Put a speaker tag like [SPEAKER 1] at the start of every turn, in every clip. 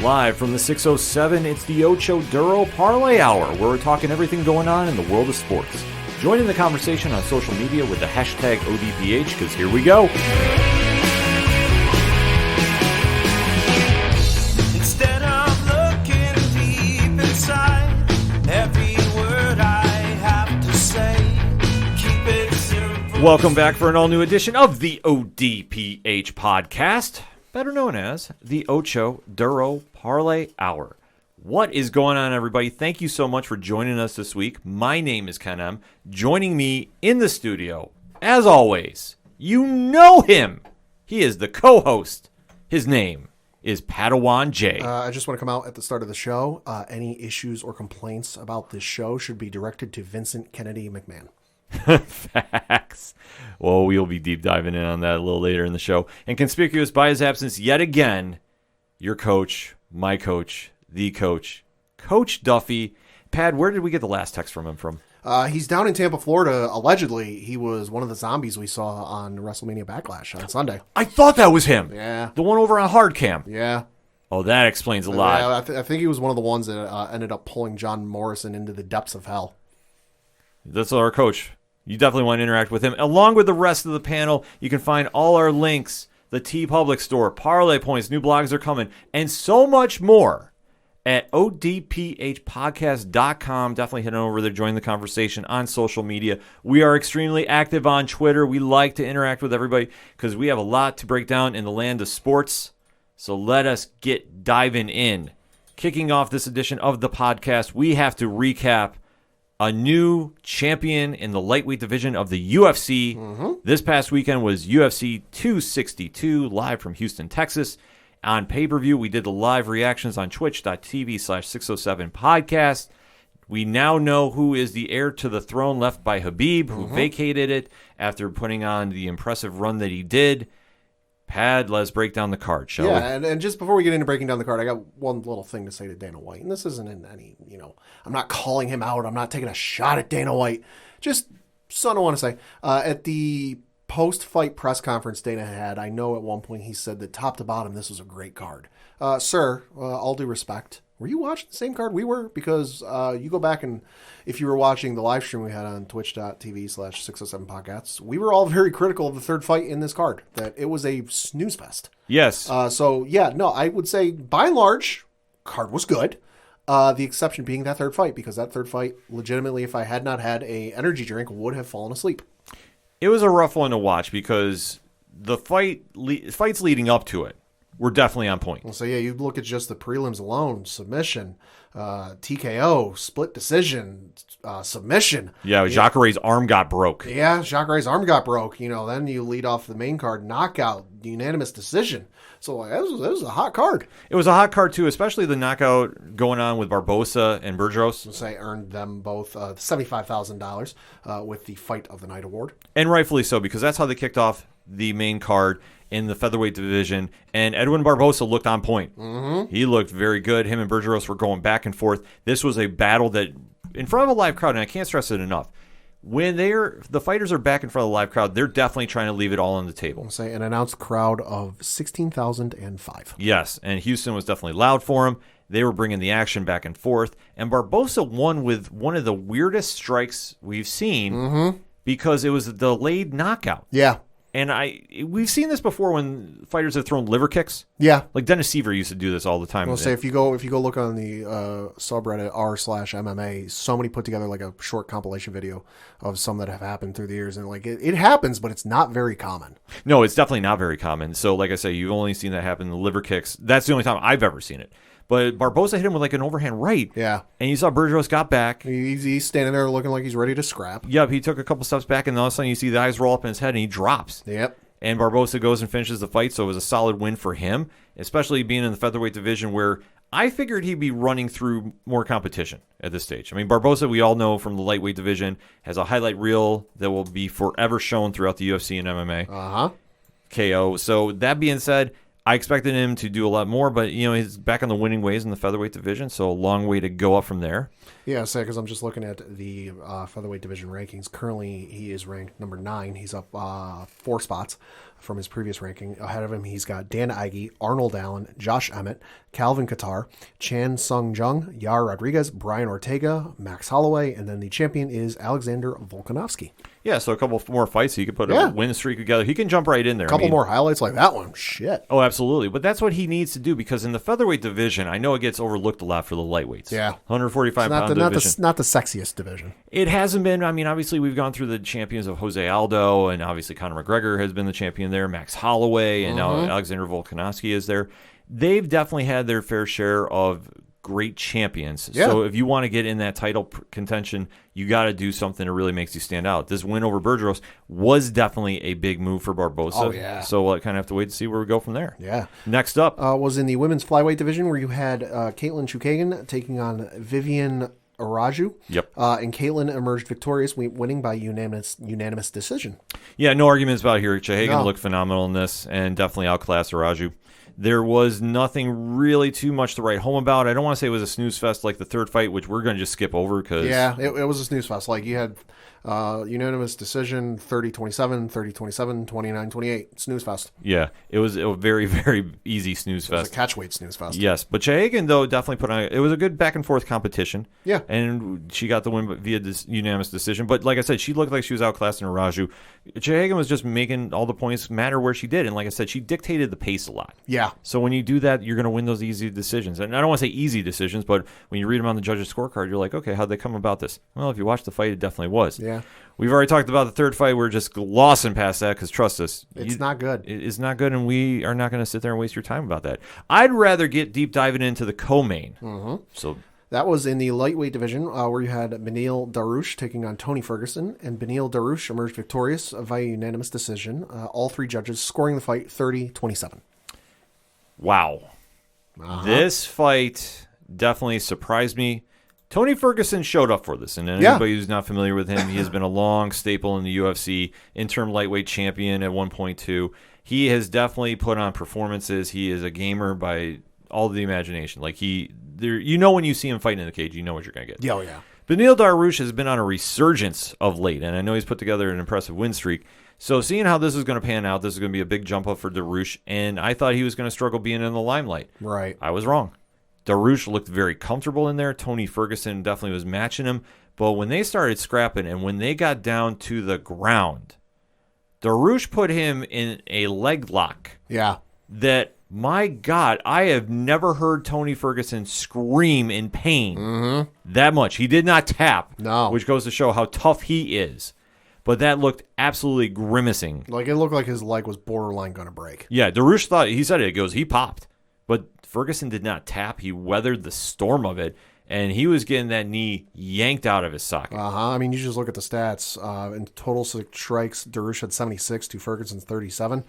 [SPEAKER 1] Live from the 607, it's the Ocho Duro Parlay Hour, where we're talking everything going on in the world of sports. Join in the conversation on social media with the hashtag ODPH, because here we go.
[SPEAKER 2] Instead of looking deep inside, every word I have to say, keep it simple.
[SPEAKER 1] Welcome back for an all-new edition of the ODPH podcast, better known as the Ocho Duro Parlay Hour. What is going on, everybody? Thank you so much for joining us this week. My name is Ken M. Joining me in the studio, as always, you know him. He is the co-host. His name is Padawan J.
[SPEAKER 3] I just want to come out at the start of the show. Any issues or complaints about this show should be directed to Vincent Kennedy McMahon.
[SPEAKER 1] Facts. Well, we'll be deep diving in on that a little later in the show. And conspicuous by his absence yet again, your coach, my coach, the coach, Coach Duffy. Pad, where did we get the last text from him from?
[SPEAKER 3] He's down in Tampa, Florida. Allegedly, he was one of the zombies we saw on WrestleMania Backlash on Sunday.
[SPEAKER 1] I thought that was him.
[SPEAKER 3] Yeah.
[SPEAKER 1] The one over on Hardcam.
[SPEAKER 3] Yeah.
[SPEAKER 1] Oh, that explains a lot.
[SPEAKER 3] Yeah, I think he was one of the ones that ended up pulling John Morrison into the depths of hell.
[SPEAKER 1] That's our coach. You definitely want to interact with him. Along with the rest of the panel, you can find all our links, the TeePublic store, Parlay Points, new blogs are coming, and so much more at odphpodcast.com. Definitely head on over there, join the conversation on social media. We are extremely active on Twitter. We like to interact with everybody because we have a lot to break down in the land of sports. So let us get diving in. Kicking off this edition of the podcast, we have to recap a new champion in the lightweight division of the UFC. This past weekend was UFC 262, live from Houston, Texas. On pay-per-view, we did the live reactions on twitch.tv/607podcast. We now know who is the heir to the throne left by Khabib, who vacated it after putting on the impressive run that he did. Pad, let's break down the card, shall we?
[SPEAKER 3] Yeah, and just before we get into breaking down the card, I got one little thing to say to Dana White. And this isn't in any, I'm not calling him out. I'm not taking a shot at Dana White. Just something I want to say. At the post-fight press conference Dana had, I know at one point he said that top to bottom, this was a great card. Sir, all due respect, were you watching the same card we were? Because you go back and if you were watching the live stream we had on twitch.tv/607podcasts, we were all very critical of the third fight in this card, that it was a snooze fest.
[SPEAKER 1] Yes.
[SPEAKER 3] I would say by and large, card was good. The exception being that third fight, because that third fight, legitimately, if I had not had a energy drink, would have fallen asleep.
[SPEAKER 1] It was a rough one to watch because the fights leading up to it were definitely on point.
[SPEAKER 3] So, yeah, you look at just the prelims alone, submission, TKO, split decision, submission.
[SPEAKER 1] Yeah, Jacare's arm got broke.
[SPEAKER 3] Yeah, Jacare's arm got broke. Then you lead off the main card, knockout, unanimous decision. So that was a hot card.
[SPEAKER 1] It was a hot card, too, especially the knockout going on with Barbosa and Burgos.
[SPEAKER 3] I earned them both $75,000 with the Fight of the Night award.
[SPEAKER 1] And rightfully so, because that's how they kicked off the main card in the featherweight division. And Edwin Barbosa looked on point. He looked very good. Him and Burgos were going back and forth. This was a battle that, in front of a live crowd, and I can't stress it enough, when the fighters are back in front of the live crowd, they're definitely trying to leave it all on the table.
[SPEAKER 3] An announced crowd of 16,005.
[SPEAKER 1] Yes, and Houston was definitely loud for him. They were bringing the action back and forth. And Barbosa won with one of the weirdest strikes we've seen because it was a delayed knockout.
[SPEAKER 3] Yeah.
[SPEAKER 1] And we've seen this before when fighters have thrown liver kicks.
[SPEAKER 3] Yeah.
[SPEAKER 1] Like Dennis Seaver used to do this all the time.
[SPEAKER 3] I'll say if you go look on the subreddit r/MMA, somebody put together like a short compilation video of some that have happened through the years, and like it happens, but it's not very common.
[SPEAKER 1] No, it's definitely not very common. So like I say, you've only seen that happen in the liver kicks. That's the only time I've ever seen it. But Barbosa hit him with like an overhand right.
[SPEAKER 3] Yeah. And
[SPEAKER 1] you saw Burgos got back.
[SPEAKER 3] He's standing there looking like he's ready to scrap.
[SPEAKER 1] Yep, he took a couple steps back, and all of a sudden you see the eyes roll up in his head, and he drops.
[SPEAKER 3] Yep.
[SPEAKER 1] And Barbosa goes and finishes the fight, so it was a solid win for him, especially being in the featherweight division where I figured he'd be running through more competition at this stage. I mean, Barbosa, we all know from the lightweight division, has a highlight reel that will be forever shown throughout the UFC and MMA.
[SPEAKER 3] Uh-huh.
[SPEAKER 1] KO. So that being said, I expected him to do a lot more, but he's back on the winning ways in the featherweight division, so a long way to go up from there.
[SPEAKER 3] Yeah, so because I'm just looking at the featherweight division rankings. Currently, he is ranked number 9. He's up 4 spots from his previous ranking. Ahead of him, he's got Dan Ige, Arnold Allen, Josh Emmett, Calvin Kattar, Chan Sung Jung, Yar Rodriguez, Brian Ortega, Max Holloway, and then the champion is Alexander Volkanovski.
[SPEAKER 1] Yeah, so a couple more fights. He could put a win streak together. He can jump right in there.
[SPEAKER 3] A couple more highlights like that one. Shit.
[SPEAKER 1] Oh, absolutely. But that's what he needs to do, because in the featherweight division, I know it gets overlooked a lot for the lightweights.
[SPEAKER 3] Yeah.
[SPEAKER 1] 145-pound division.
[SPEAKER 3] Not the sexiest division.
[SPEAKER 1] It hasn't been. I mean, obviously, we've gone through the champions of Jose Aldo, and obviously Conor McGregor has been the champion there, Max Holloway, and now Alexander Volkanovski is there. They've definitely had their fair share of great champions.
[SPEAKER 3] Yeah.
[SPEAKER 1] So if you want to get in that title contention, you got to do something that really makes you stand out. This win over Bergeros was definitely a big move for Barboza.
[SPEAKER 3] Oh, yeah.
[SPEAKER 1] So we'll kind of have to wait to see where we go from there.
[SPEAKER 3] Yeah.
[SPEAKER 1] Next up
[SPEAKER 3] was in the women's flyweight division, where you had Caitlin Chukagian taking on Vivian Araju.
[SPEAKER 1] Yep.
[SPEAKER 3] And Caitlin emerged victorious, winning by unanimous decision.
[SPEAKER 1] Yeah, no arguments about it here. Chukagian
[SPEAKER 3] No.
[SPEAKER 1] looked phenomenal in this and definitely outclassed Araju. There was nothing really too much to write home about. I don't want to say it was a snooze fest like the third fight, which we're going to just skip over because
[SPEAKER 3] it was a snooze fest. Like, you had unanimous decision, 30-27, 30-27, 29-28, snooze fest.
[SPEAKER 1] Yeah, it was a very, very easy snooze
[SPEAKER 3] It was
[SPEAKER 1] fest.
[SPEAKER 3] a catchweight snooze fest.
[SPEAKER 1] Yes, but Chukagian, though, definitely put on. It was a good back and forth competition.
[SPEAKER 3] Yeah.
[SPEAKER 1] And she got the win via this unanimous decision. But like I said, she looked like she was outclassed in Araju. Chukagian was just making all the points matter where she did. And like I said, she dictated the pace a lot.
[SPEAKER 3] Yeah.
[SPEAKER 1] So when you do that, you're going to win those easy decisions. And I don't want to say easy decisions, but when you read them on the judges' scorecard, you're like, okay, how'd they come about this? Well, if you watch the fight, it definitely was.
[SPEAKER 3] Yeah.
[SPEAKER 1] We've already talked about the third fight. We're just glossing past that because, trust us,
[SPEAKER 3] It's not good.
[SPEAKER 1] It's not good, and we are not going to sit there and waste your time about that. I'd rather get deep diving into the co-main.
[SPEAKER 3] Mm-hmm.
[SPEAKER 1] So
[SPEAKER 3] That was in the lightweight division, where you had Beneil Darouche taking on Tony Ferguson, and Beneil Darouche emerged victorious via unanimous decision. All 3 judges scoring the fight 30-27.
[SPEAKER 1] wow. This fight definitely surprised me. Tony Ferguson showed up for this, and anybody who's not familiar with him, he has been a long staple in the UFC, interim lightweight champion at 1.2. He has definitely put on performances. He is a gamer by all the imagination. Like when you see him fighting in the cage, you know what you're going to get.
[SPEAKER 3] Yeah, oh, yeah.
[SPEAKER 1] Beneil Darouche has been on a resurgence of late, and I know he's put together an impressive win streak. So seeing how this is going to pan out, this is going to be a big jump up for Darouche, and I thought he was going to struggle being in the limelight.
[SPEAKER 3] Right.
[SPEAKER 1] I was wrong. Darouche looked very comfortable in there. Tony Ferguson definitely was matching him. But when they started scrapping and when they got down to the ground, Darouche put him in a leg lock
[SPEAKER 3] Yeah.
[SPEAKER 1] that, my God, I have never heard Tony Ferguson scream in pain that much. He did not tap,
[SPEAKER 3] No.
[SPEAKER 1] which goes to show how tough he is. But that looked absolutely grimacing.
[SPEAKER 3] Like, it looked like his leg was borderline going to break.
[SPEAKER 1] Yeah, Darouche thought, he said it, he popped. But Ferguson did not tap. He weathered the storm of it, and he was getting that knee yanked out of his socket.
[SPEAKER 3] I mean, you just look at the stats. In total strikes, Darouche had 76 to Ferguson's 37.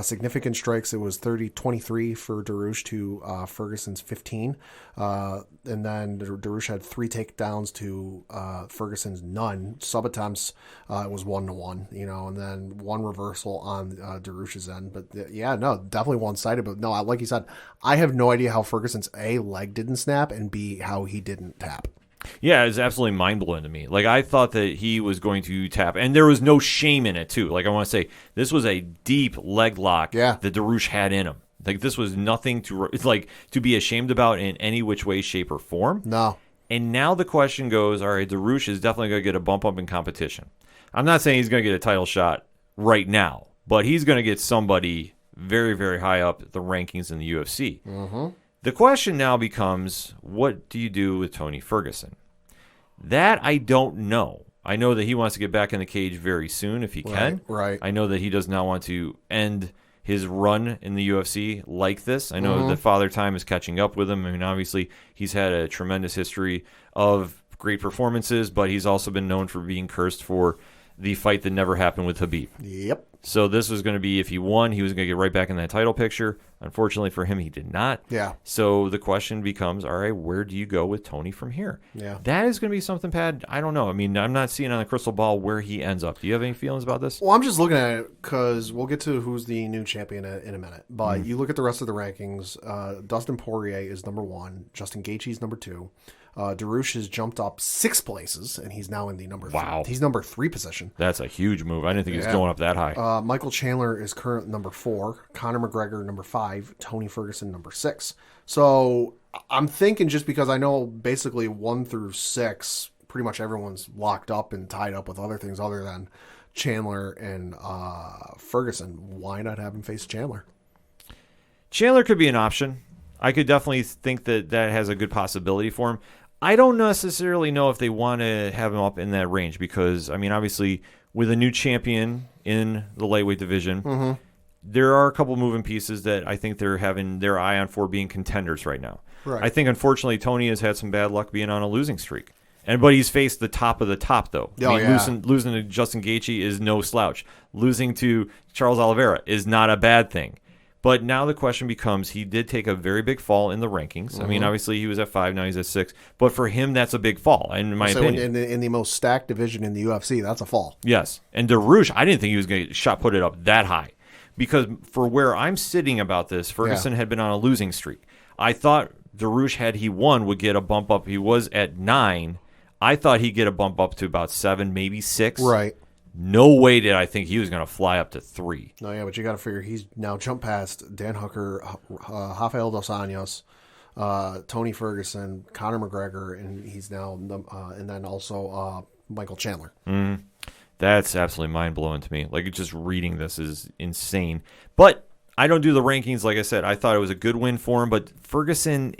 [SPEAKER 3] Significant strikes, it was 23 for Darouche to Ferguson's 15. And then Darouche had 3 takedowns to Ferguson's none. Sub-attempts, it was 1-1, and then 1 reversal on Darouche's end. But definitely one-sided. But no, like you said, I have no idea how Ferguson's A, leg didn't snap, and B, how he didn't tap.
[SPEAKER 1] Yeah, it's absolutely mind-blowing to me. Like, I thought that he was going to tap, and there was no shame in it, too. Like, I want to say, this was a deep leg lock that Darouche had in him. Like, this was nothing to be ashamed about in any which way, shape, or form.
[SPEAKER 3] No.
[SPEAKER 1] And now the question goes, all right, Darouche is definitely going to get a bump up in competition. I'm not saying he's going to get a title shot right now, but he's going to get somebody very, very high up the rankings in the UFC.
[SPEAKER 3] Mm-hmm.
[SPEAKER 1] The question now becomes, what do you do with Tony Ferguson? That I don't know. I know that he wants to get back in the cage very soon if he can.
[SPEAKER 3] Right.
[SPEAKER 1] I know that he does not want to end his run in the UFC like this. I know that Father Time is catching up with him. I mean, obviously, he's had a tremendous history of great performances, but he's also been known for being cursed for the fight that never happened with Khabib.
[SPEAKER 3] Yep.
[SPEAKER 1] So this was going to be, if he won, he was going to get right back in that title picture. Unfortunately for him, he did not.
[SPEAKER 3] Yeah.
[SPEAKER 1] So the question becomes, all right, where do you go with Tony from here?
[SPEAKER 3] Yeah.
[SPEAKER 1] That is going to be something, Pat. I don't know. I mean, I'm not seeing on the crystal ball where he ends up. Do you have any feelings about this?
[SPEAKER 3] Well, I'm just looking at it because we'll get to who's the new champion in a minute. But you look at the rest of the rankings. Dustin Poirier is number 1. Justin Gaethje's number 2. Darush has jumped up 6 places, and he's now in the number.
[SPEAKER 1] Wow.
[SPEAKER 3] He's number 3 position.
[SPEAKER 1] That's a huge move. I didn't think he was going up that high.
[SPEAKER 3] Michael Chandler is current number 4. Conor McGregor number 5. Tony Ferguson number 6. So I'm thinking, just because I know basically 1 through 6, pretty much everyone's locked up and tied up with other things other than Chandler and Ferguson. Why not have him face Chandler?
[SPEAKER 1] Chandler could be an option. I could definitely think that has a good possibility for him. I don't necessarily know if they want to have him up in that range because, I mean, obviously, with a new champion in the lightweight division, there are a couple moving pieces that I think they're having their eye on for being contenders right now.
[SPEAKER 3] Right.
[SPEAKER 1] I think, unfortunately, Tony has had some bad luck being on a losing streak. But he's faced the top of the top, though. Losing to Justin Gaethje is no slouch. Losing to Charles Oliveira is not a bad thing. But now the question becomes, he did take a very big fall in the rankings. I mean, obviously he was at 5, now he's at 6. But for him, that's a big fall, in my opinion.
[SPEAKER 3] In the most stacked division in the UFC, that's a fall.
[SPEAKER 1] Yes. And Darush, I didn't think he was going to shot put it up that high. Because for where I'm sitting about this, Ferguson had been on a losing streak. I thought Darush, had he won, would get a bump up. He was at 9. I thought he'd get a bump up to about 7, maybe 6.
[SPEAKER 3] Right.
[SPEAKER 1] No way did I think he was going to fly up to 3.
[SPEAKER 3] No, yeah, but you got to figure he's now jumped past Dan Hooker, Rafael Dos Anjos, Tony Ferguson, Conor McGregor, and he's now, and then also Michael Chandler.
[SPEAKER 1] That's absolutely mind-blowing to me. Like, just reading this is insane. But I don't do the rankings. Like I said, I thought it was a good win for him, but Ferguson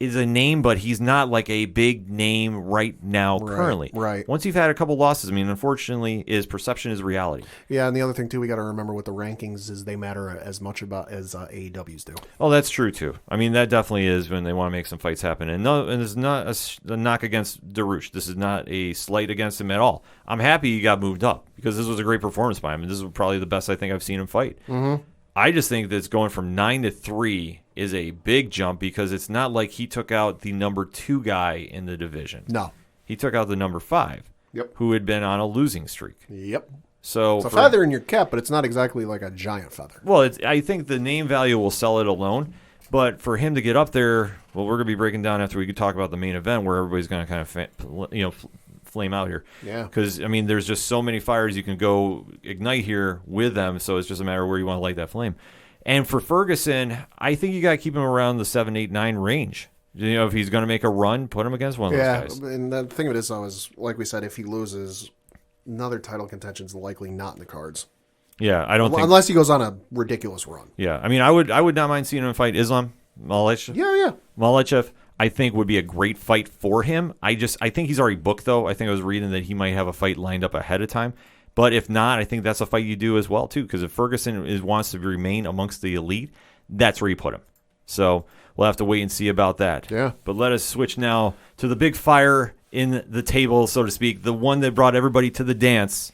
[SPEAKER 1] is a name, but he's not like a big name right now currently.
[SPEAKER 3] Right.
[SPEAKER 1] Once you've had a couple losses, I mean, unfortunately, perception is reality.
[SPEAKER 3] Yeah, and the other thing, too, we got to remember with the rankings is they matter as much about as AEWs do.
[SPEAKER 1] Oh, that's true, too. I mean, that definitely is when they want to make some fights happen. And it's not a knock against Darush. This is not a slight against him at all. I'm happy he got moved up because this was a great performance by him. And this is probably the best I think I've seen him fight. I just think that it's going from 9 to 3 is a big jump because it's not like he took out the number 2 guy in the division.
[SPEAKER 3] No.
[SPEAKER 1] He took out the number 5, who had been on a losing streak.
[SPEAKER 3] Yep.
[SPEAKER 1] So
[SPEAKER 3] it's a feather in your cap, but it's not exactly like a giant feather.
[SPEAKER 1] Well, I think the name value will sell it alone. But for him to get up there, well, we're going to be breaking down after we could talk about the main event where everybody's going to kind of flame out here.
[SPEAKER 3] Yeah.
[SPEAKER 1] Because, I mean, there's just so many fires you can go ignite here with them, so it's just a matter of where you want to light that flame. And for Ferguson, I think you got to keep him around the 7, 8, 9 range. You know, if he's going to make a run, put him against one of those guys.
[SPEAKER 3] Yeah, and the thing of it is, though, is like we said, if he loses, another title contention is likely not in the cards.
[SPEAKER 1] Yeah, I don't think...
[SPEAKER 3] Unless he goes on a ridiculous run.
[SPEAKER 1] Yeah, I mean, I would not mind seeing him fight Islam Makhachev.
[SPEAKER 3] Yeah.
[SPEAKER 1] Makhachev, I think, would be a great fight for him. I think he's already booked, though. I think I was reading that he might have a fight lined up ahead of time. But if not, I think that's a fight you do as well, too. Because if Ferguson wants to remain amongst the elite, that's where you put him. So we'll have to wait and see about that.
[SPEAKER 3] Yeah.
[SPEAKER 1] But let us switch now to the big fire in the table, so to speak. The one that brought everybody to the dance.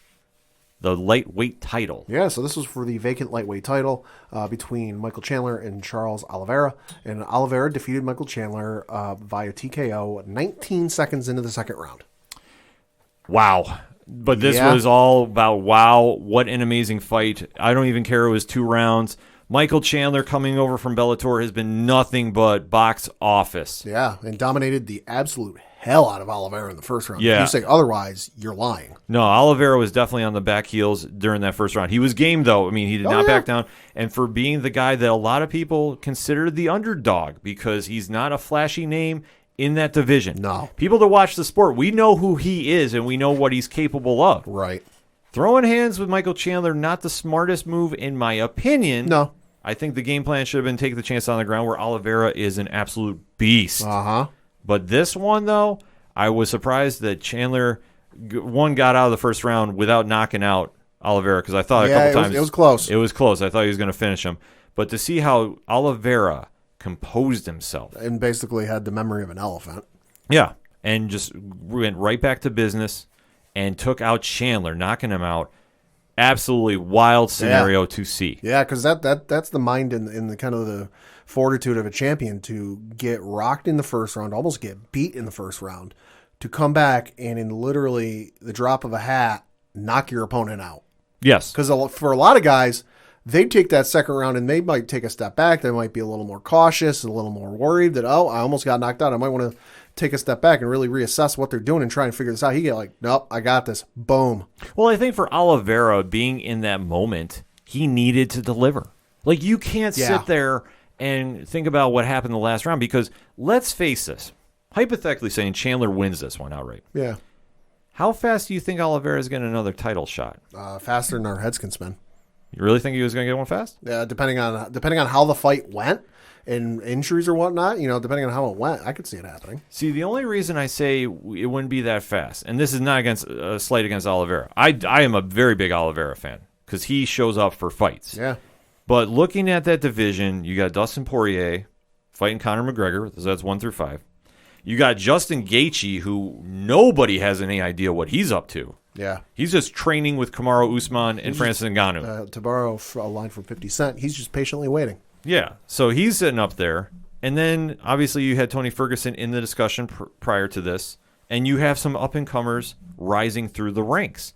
[SPEAKER 1] The lightweight title.
[SPEAKER 3] Yeah, so this was for the vacant lightweight title between Michael Chandler and Charles Oliveira. And Oliveira defeated Michael Chandler via TKO 19 seconds into the second round.
[SPEAKER 1] Wow. But this was all about, wow, what an amazing fight. I don't even care it was 2 rounds. Michael Chandler coming over from Bellator has been nothing but box office.
[SPEAKER 3] Yeah, and dominated the absolute hell out of Oliveira in the first round.
[SPEAKER 1] Yeah.
[SPEAKER 3] If you say otherwise, you're lying.
[SPEAKER 1] No, Oliveira was definitely on the back heels during that first round. He was game, though. I mean, he did not back down. And for being the guy that a lot of people consider the underdog because he's not a flashy name in that division.
[SPEAKER 3] No.
[SPEAKER 1] People that watch the sport, we know who he is and we know what he's capable of.
[SPEAKER 3] Right.
[SPEAKER 1] Throwing hands with Michael Chandler, not the smartest move in my opinion.
[SPEAKER 3] No.
[SPEAKER 1] I think the game plan should have been take the chance on the ground where Oliveira is an absolute beast.
[SPEAKER 3] Uh-huh.
[SPEAKER 1] But this one, though, I was surprised that Chandler, got out of the first round without knocking out Oliveira because I thought a couple times.
[SPEAKER 3] It was close.
[SPEAKER 1] It was close. I thought he was going to finish him. But to see how Oliveira composed himself.
[SPEAKER 3] And basically had the memory of an elephant.
[SPEAKER 1] Yeah. And just went right back to business and took out Chandler, knocking him out. Absolutely wild scenario to see.
[SPEAKER 3] Yeah, because that's the mind in the kind of the fortitude of a champion to get rocked in the first round, almost get beat in the first round, to come back and in literally the drop of a hat, knock your opponent out.
[SPEAKER 1] Yes.
[SPEAKER 3] Because for a lot of guys, they take that second round and they might take a step back. They might be a little more cautious, a little more worried that, oh, I almost got knocked out. I might want to take a step back and really reassess what they're doing and try and figure this out. He get like, nope, I got this. Boom.
[SPEAKER 1] Well, I think for Oliveira being in that moment, he needed to deliver. Like, you can't sit there and think about what happened in the last round, because let's face this. Hypothetically saying Chandler wins this one outright.
[SPEAKER 3] Yeah.
[SPEAKER 1] How fast do you think Oliveira's getting another title shot?
[SPEAKER 3] Faster than our heads can spin.
[SPEAKER 1] You really think he was going to get one fast?
[SPEAKER 3] Yeah, depending on how the fight went and injuries or whatnot, depending on how it went, I could see it happening.
[SPEAKER 1] See, the only reason I say it wouldn't be that fast, and this is not against a slight against Oliveira. I am a very big Oliveira fan because he shows up for fights.
[SPEAKER 3] Yeah.
[SPEAKER 1] But looking at that division, you got Dustin Poirier fighting Conor McGregor. So that's 1 through 5. You got Justin Gaethje, who nobody has any idea what he's up to.
[SPEAKER 3] Yeah.
[SPEAKER 1] He's just training with Kamaru Usman and Francis Ngannou.
[SPEAKER 3] To borrow a line from 50 Cent, he's just patiently waiting.
[SPEAKER 1] Yeah. So he's sitting up there. And then, obviously, you had Tony Ferguson in the discussion prior to this. And you have some up-and-comers rising through the ranks.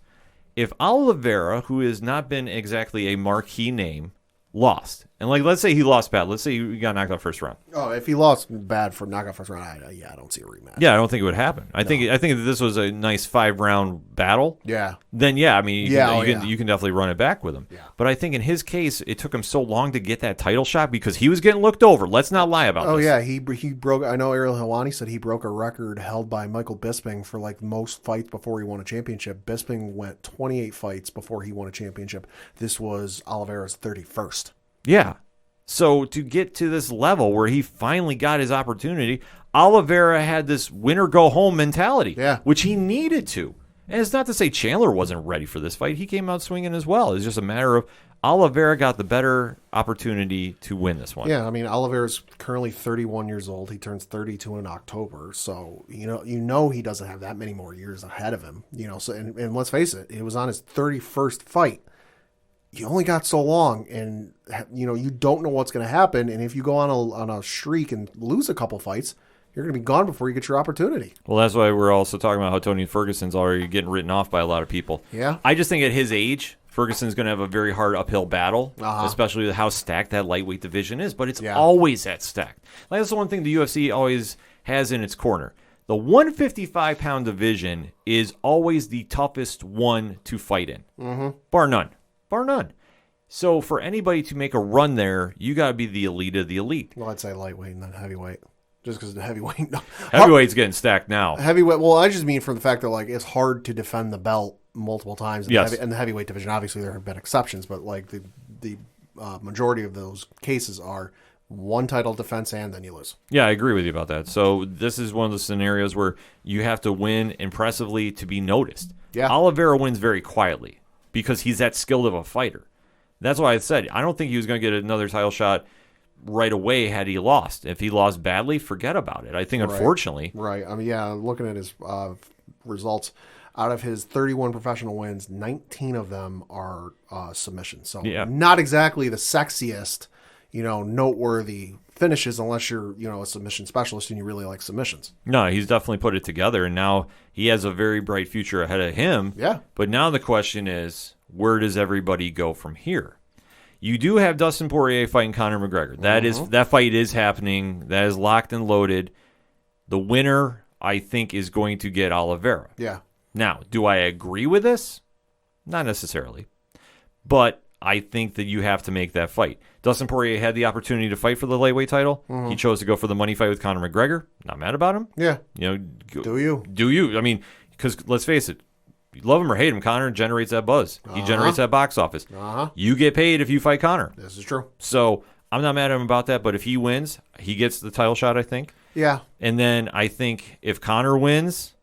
[SPEAKER 1] If Oliveira, who has not been exactly a marquee name, lost. And let's say he lost bad. Let's say he got knocked out first round.
[SPEAKER 3] Oh, if he lost bad for knockout first round, I don't see a rematch.
[SPEAKER 1] Yeah, I don't think it would happen. I think if this was a nice 5-round battle.
[SPEAKER 3] Yeah.
[SPEAKER 1] Then I mean, you can definitely run it back with him.
[SPEAKER 3] Yeah.
[SPEAKER 1] But I think in his case, it took him so long to get that title shot because he was getting looked over. Let's not lie about this.
[SPEAKER 3] Oh yeah, he broke. I know Ariel Helwani said he broke a record held by Michael Bisping for most fights before he won a championship. Bisping went 28 fights before he won a championship. This was Oliveira's 31st.
[SPEAKER 1] Yeah. So to get to this level where he finally got his opportunity, Oliveira had this winner-go-home mentality, which he needed to. And it's not to say Chandler wasn't ready for this fight. He came out swinging as well. It's just a matter of Oliveira got the better opportunity to win this one.
[SPEAKER 3] Yeah, I mean, Oliveira's currently 31 years old. He turns 32 in October. So, he doesn't have that many more years ahead of him. So and let's face it, it was on his 31st fight. You only got so long, and you don't know what's going to happen. And if you go on a streak and lose a couple fights, you're going to be gone before you get your opportunity.
[SPEAKER 1] Well, that's why we're also talking about how Tony Ferguson's already getting written off by a lot of people.
[SPEAKER 3] Yeah.
[SPEAKER 1] I just think at his age, Ferguson's going to have a very hard uphill battle, especially with how stacked that lightweight division is. But it's always that stacked. That's the one thing the UFC always has in its corner. The 155-pound division is always the toughest one to fight in, bar none. Bar none. So for anybody to make a run there, you got to be the elite of the elite.
[SPEAKER 3] Well, I'd say lightweight and then heavyweight. Just because the heavyweight. No.
[SPEAKER 1] Heavyweight's getting stacked now.
[SPEAKER 3] Heavyweight. Well, I just mean from the fact that it's hard to defend the belt multiple times. In the heavyweight division, obviously there have been exceptions, but the majority of those cases are one title defense and then you lose. Yeah,
[SPEAKER 1] I agree with you about that. So this is one of the scenarios where you have to win impressively to be noticed.
[SPEAKER 3] Yeah.
[SPEAKER 1] Oliveira wins very quietly, because he's that skilled of a fighter. That's why I said I don't think he was going to get another title shot right away had he lost. If he lost badly, forget about it. I think, unfortunately.
[SPEAKER 3] Right. I mean, looking at his results, out of his 31 professional wins, 19 of them are submissions. So not exactly the sexiest, noteworthy finishes unless you're, a submission specialist and you really like submissions. No,
[SPEAKER 1] he's definitely put it together, and now he has a very bright future ahead of him.
[SPEAKER 3] Yeah.
[SPEAKER 1] But now the question is, where does everybody go from here? You do have Dustin Poirier fighting Conor McGregor. That fight is happening. That is locked and loaded. The winner, I think, is going to get Oliveira.
[SPEAKER 3] Yeah.
[SPEAKER 1] Now, do I agree with this? Not necessarily. But I think that you have to make that fight. Dustin Poirier had the opportunity to fight for the lightweight title. He chose to go for the money fight with Conor McGregor. Not mad about him.
[SPEAKER 3] Yeah.
[SPEAKER 1] Do you? I mean, because let's face it, you love him or hate him, Conor generates that buzz. He generates that box office. You get paid if you fight Conor.
[SPEAKER 3] This is true.
[SPEAKER 1] So I'm not mad at him about that, but if he wins, he gets the title shot, I think.
[SPEAKER 3] Yeah.
[SPEAKER 1] And then I think if Conor wins,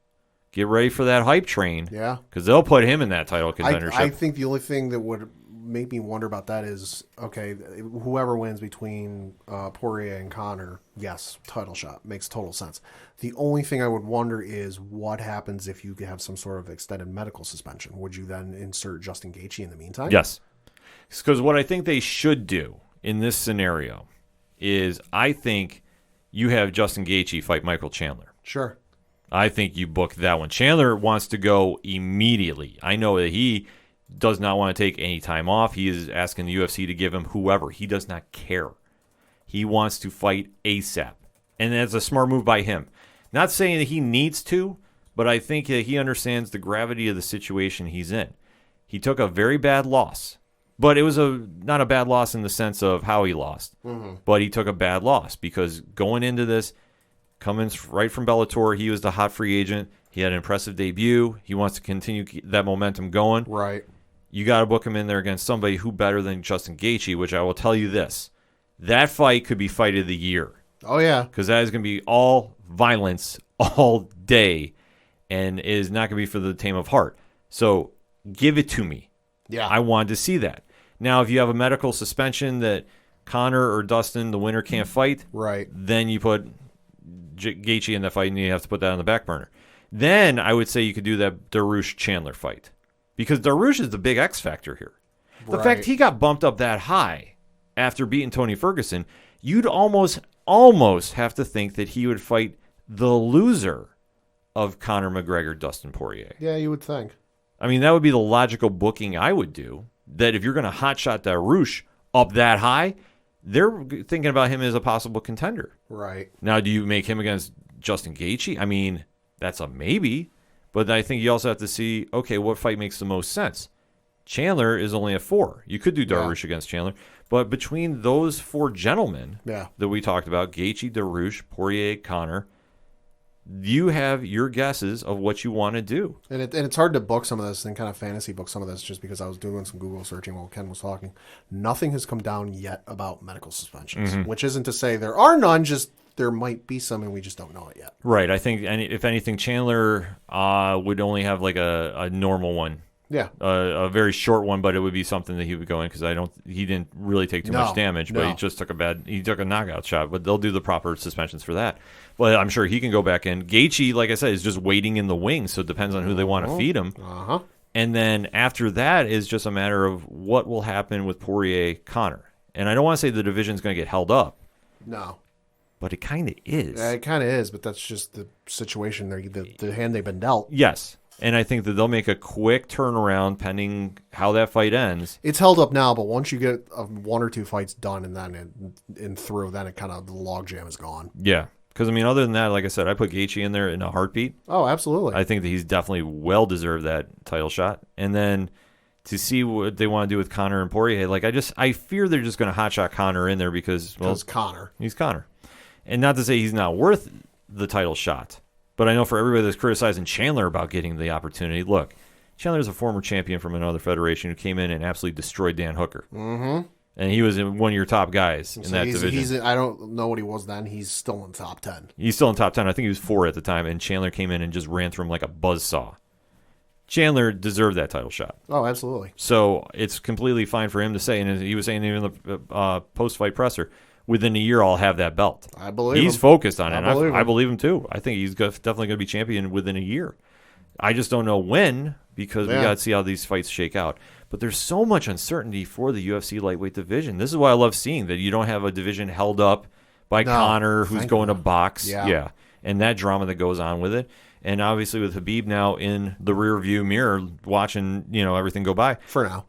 [SPEAKER 1] get ready for that hype train.
[SPEAKER 3] Yeah.
[SPEAKER 1] Because they'll put him in that title contendership.
[SPEAKER 3] I think the only thing that would make me wonder about that is, okay, whoever wins between Poirier and Conor, yes, title shot. Makes total sense. The only thing I would wonder is what happens if you have some sort of extended medical suspension. Would you then insert Justin Gaethje in the meantime?
[SPEAKER 1] Yes. Because what I think they should do in this scenario is I think you have Justin Gaethje fight Michael Chandler.
[SPEAKER 3] Sure.
[SPEAKER 1] I think you book that one. Chandler wants to go immediately. I know that he does not want to take any time off. He is asking the UFC to give him whoever. He does not care. He wants to fight ASAP. And that's a smart move by him. Not saying that he needs to, but I think that he understands the gravity of the situation he's in. He took a very bad loss. But it was not a bad loss in the sense of how he lost. Mm-hmm. But he took a bad loss because going into this, coming right from Bellator, he was the hot free agent. He had an impressive debut. He wants to continue that momentum going.
[SPEAKER 3] Right.
[SPEAKER 1] You got to book him in there against somebody who better than Justin Gaethje, which I will tell you this. That fight could be fight of the year.
[SPEAKER 3] Oh, yeah.
[SPEAKER 1] Because that is going to be all violence all day and is not going to be for the tame of heart. So give it to me.
[SPEAKER 3] Yeah.
[SPEAKER 1] I wanted to see that. Now, if you have a medical suspension that Conor or Dustin, the winner, can't fight,
[SPEAKER 3] right,
[SPEAKER 1] then you put Gaethje in that fight and you have to put that on the back burner. Then I would say you could do that Dariush-Chandler fight. Because Dariush is the big X factor here. The fact he got bumped up that high after beating Tony Ferguson, you'd almost have to think that he would fight the loser of Conor McGregor, Dustin Poirier.
[SPEAKER 3] Yeah, you would think.
[SPEAKER 1] I mean, that would be the logical booking I would do, that if you're going to hotshot Dariush up that high, they're thinking about him as a possible contender.
[SPEAKER 3] Right.
[SPEAKER 1] Now, do you make him against Justin Gaethje? I mean, that's a maybe. But I think you also have to see, okay, what fight makes the most sense? Chandler is only a 4. You could do Dariush against Chandler. But between those 4 gentlemen that we talked about, Gaethje, Dariush, Poirier, Conor, you have your guesses of what you want to do.
[SPEAKER 3] And it's hard to book some of this and kind of fantasy book some of this just because I was doing some Google searching while Ken was talking. Nothing has come down yet about medical suspensions, which isn't to say there are none, just there might be some and we just don't know it yet.
[SPEAKER 1] Right. I think, if anything, Chandler would only have like a normal one.
[SPEAKER 3] Yeah.
[SPEAKER 1] A very short one, but it would be something that he would go in because he didn't really take too much damage, but he just took a knockout shot. But they'll do the proper suspensions for that. But I'm sure he can go back in. Gaethje, like I said, is just waiting in the wings, so it depends on who they want to feed him.
[SPEAKER 3] Uh-huh.
[SPEAKER 1] And then after that is just a matter of what will happen with Poirier, Conor. And I don't want to say the division's going to get held up.
[SPEAKER 3] No.
[SPEAKER 1] But it kind of is.
[SPEAKER 3] Yeah, it kind of is, but that's just the situation, the hand they've been dealt.
[SPEAKER 1] Yes. And I think that they'll make a quick turnaround pending how that fight ends.
[SPEAKER 3] It's held up now, but once you get 1 or 2 fights done and then then it kind of, the logjam is gone.
[SPEAKER 1] Yeah. Because, I mean, other than that, like I said, I put Gaethje in there in a heartbeat.
[SPEAKER 3] Oh, absolutely.
[SPEAKER 1] I think that he's definitely well-deserved that title shot. And then to see what they want to do with Conor and Poirier, I fear they're just going to hotshot Conor in there because
[SPEAKER 3] Conor.
[SPEAKER 1] He's Conor. And not to say he's not worth the title shot. But I know for everybody that's criticizing Chandler about getting the opportunity, look, Chandler's a former champion from another federation who came in and absolutely destroyed Dan Hooker. Mm-hmm. And he was one of your top guys in that division.
[SPEAKER 3] I don't know what he was then. He's still in top 10.
[SPEAKER 1] He's still in top 10. I think he was 4 at the time, and Chandler came in and just ran through him like a buzzsaw. Chandler deserved that title shot.
[SPEAKER 3] Oh, absolutely.
[SPEAKER 1] So it's completely fine for him to say, and he was saying even in the post-fight presser, within a year I'll have that belt.
[SPEAKER 3] I believe
[SPEAKER 1] he's
[SPEAKER 3] him.
[SPEAKER 1] Focused on it.
[SPEAKER 3] I
[SPEAKER 1] believe him too. I think he's definitely going to be champion within a year. I just don't know when because we got to see how these fights shake out. But there's so much uncertainty for the UFC lightweight division. This is why I love seeing that you don't have a division held up by Conor who's going to box. Yeah. And that drama that goes on with it. And obviously with Khabib now in the rear view mirror watching, everything go by. For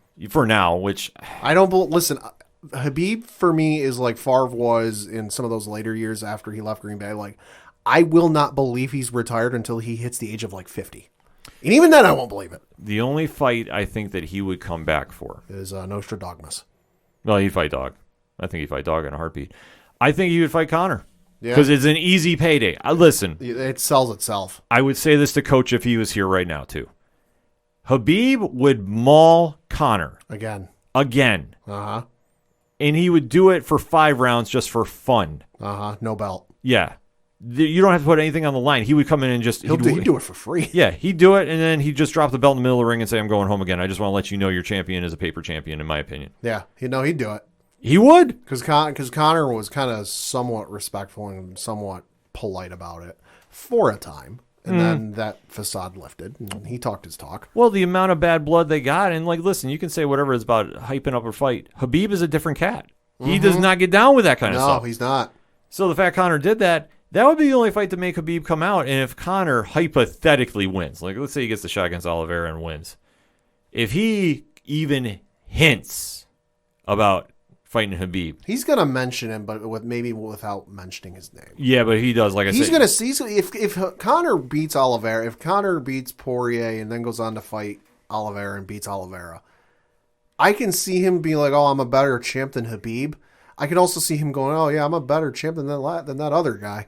[SPEAKER 1] now, which
[SPEAKER 3] I don't listen. Khabib for me is like Favre was in some of those later years after he left Green Bay. Like, I will not believe he's retired until he hits the age of 50. And even then, I won't believe it.
[SPEAKER 1] The only fight I think that he would come back for
[SPEAKER 3] is Nostradamus.
[SPEAKER 1] Well, he'd fight Dog. I think he'd fight Dog in a heartbeat. I think he would fight Conor. Because it's an easy payday. Listen.
[SPEAKER 3] It sells itself.
[SPEAKER 1] I would say this to Coach if he was here right now, too. Khabib would maul Conor. Again.
[SPEAKER 3] Uh-huh.
[SPEAKER 1] And he would do it for 5 rounds just for fun.
[SPEAKER 3] Uh-huh. No belt.
[SPEAKER 1] Yeah. You don't have to put anything on the line. He would come in and just...
[SPEAKER 3] He'd do it for free.
[SPEAKER 1] Yeah, he'd do it, and then he'd just drop the belt in the middle of the ring and say, I'm going home again. I just want to let you know your champion is a paper champion, in my opinion.
[SPEAKER 3] Yeah, he'd do it.
[SPEAKER 1] He would?
[SPEAKER 3] Because Connor was kind of somewhat respectful and somewhat polite about it for a time. And then that facade lifted, and he talked his talk.
[SPEAKER 1] Well, the amount of bad blood they got, and listen, you can say whatever is about hyping up a fight. Habib is a different cat. He does not get down with that kind of stuff.
[SPEAKER 3] No, he's not.
[SPEAKER 1] So the fact Connor did that would be the only fight to make Habib come out. And if Connor hypothetically wins, let's say he gets the shot against Oliveira and wins, if he even hints about fighting Habib,
[SPEAKER 3] he's gonna mention him, but without mentioning his name.
[SPEAKER 1] Yeah, but he does. Like I said,
[SPEAKER 3] he's gonna see if Connor beats Oliveira, if Connor beats Poirier, and then goes on to fight Oliveira and beats Oliveira, I can see him being like, "Oh, I'm a better champ than Habib." I can also see him going, "Oh yeah, I'm a better champ than that other guy."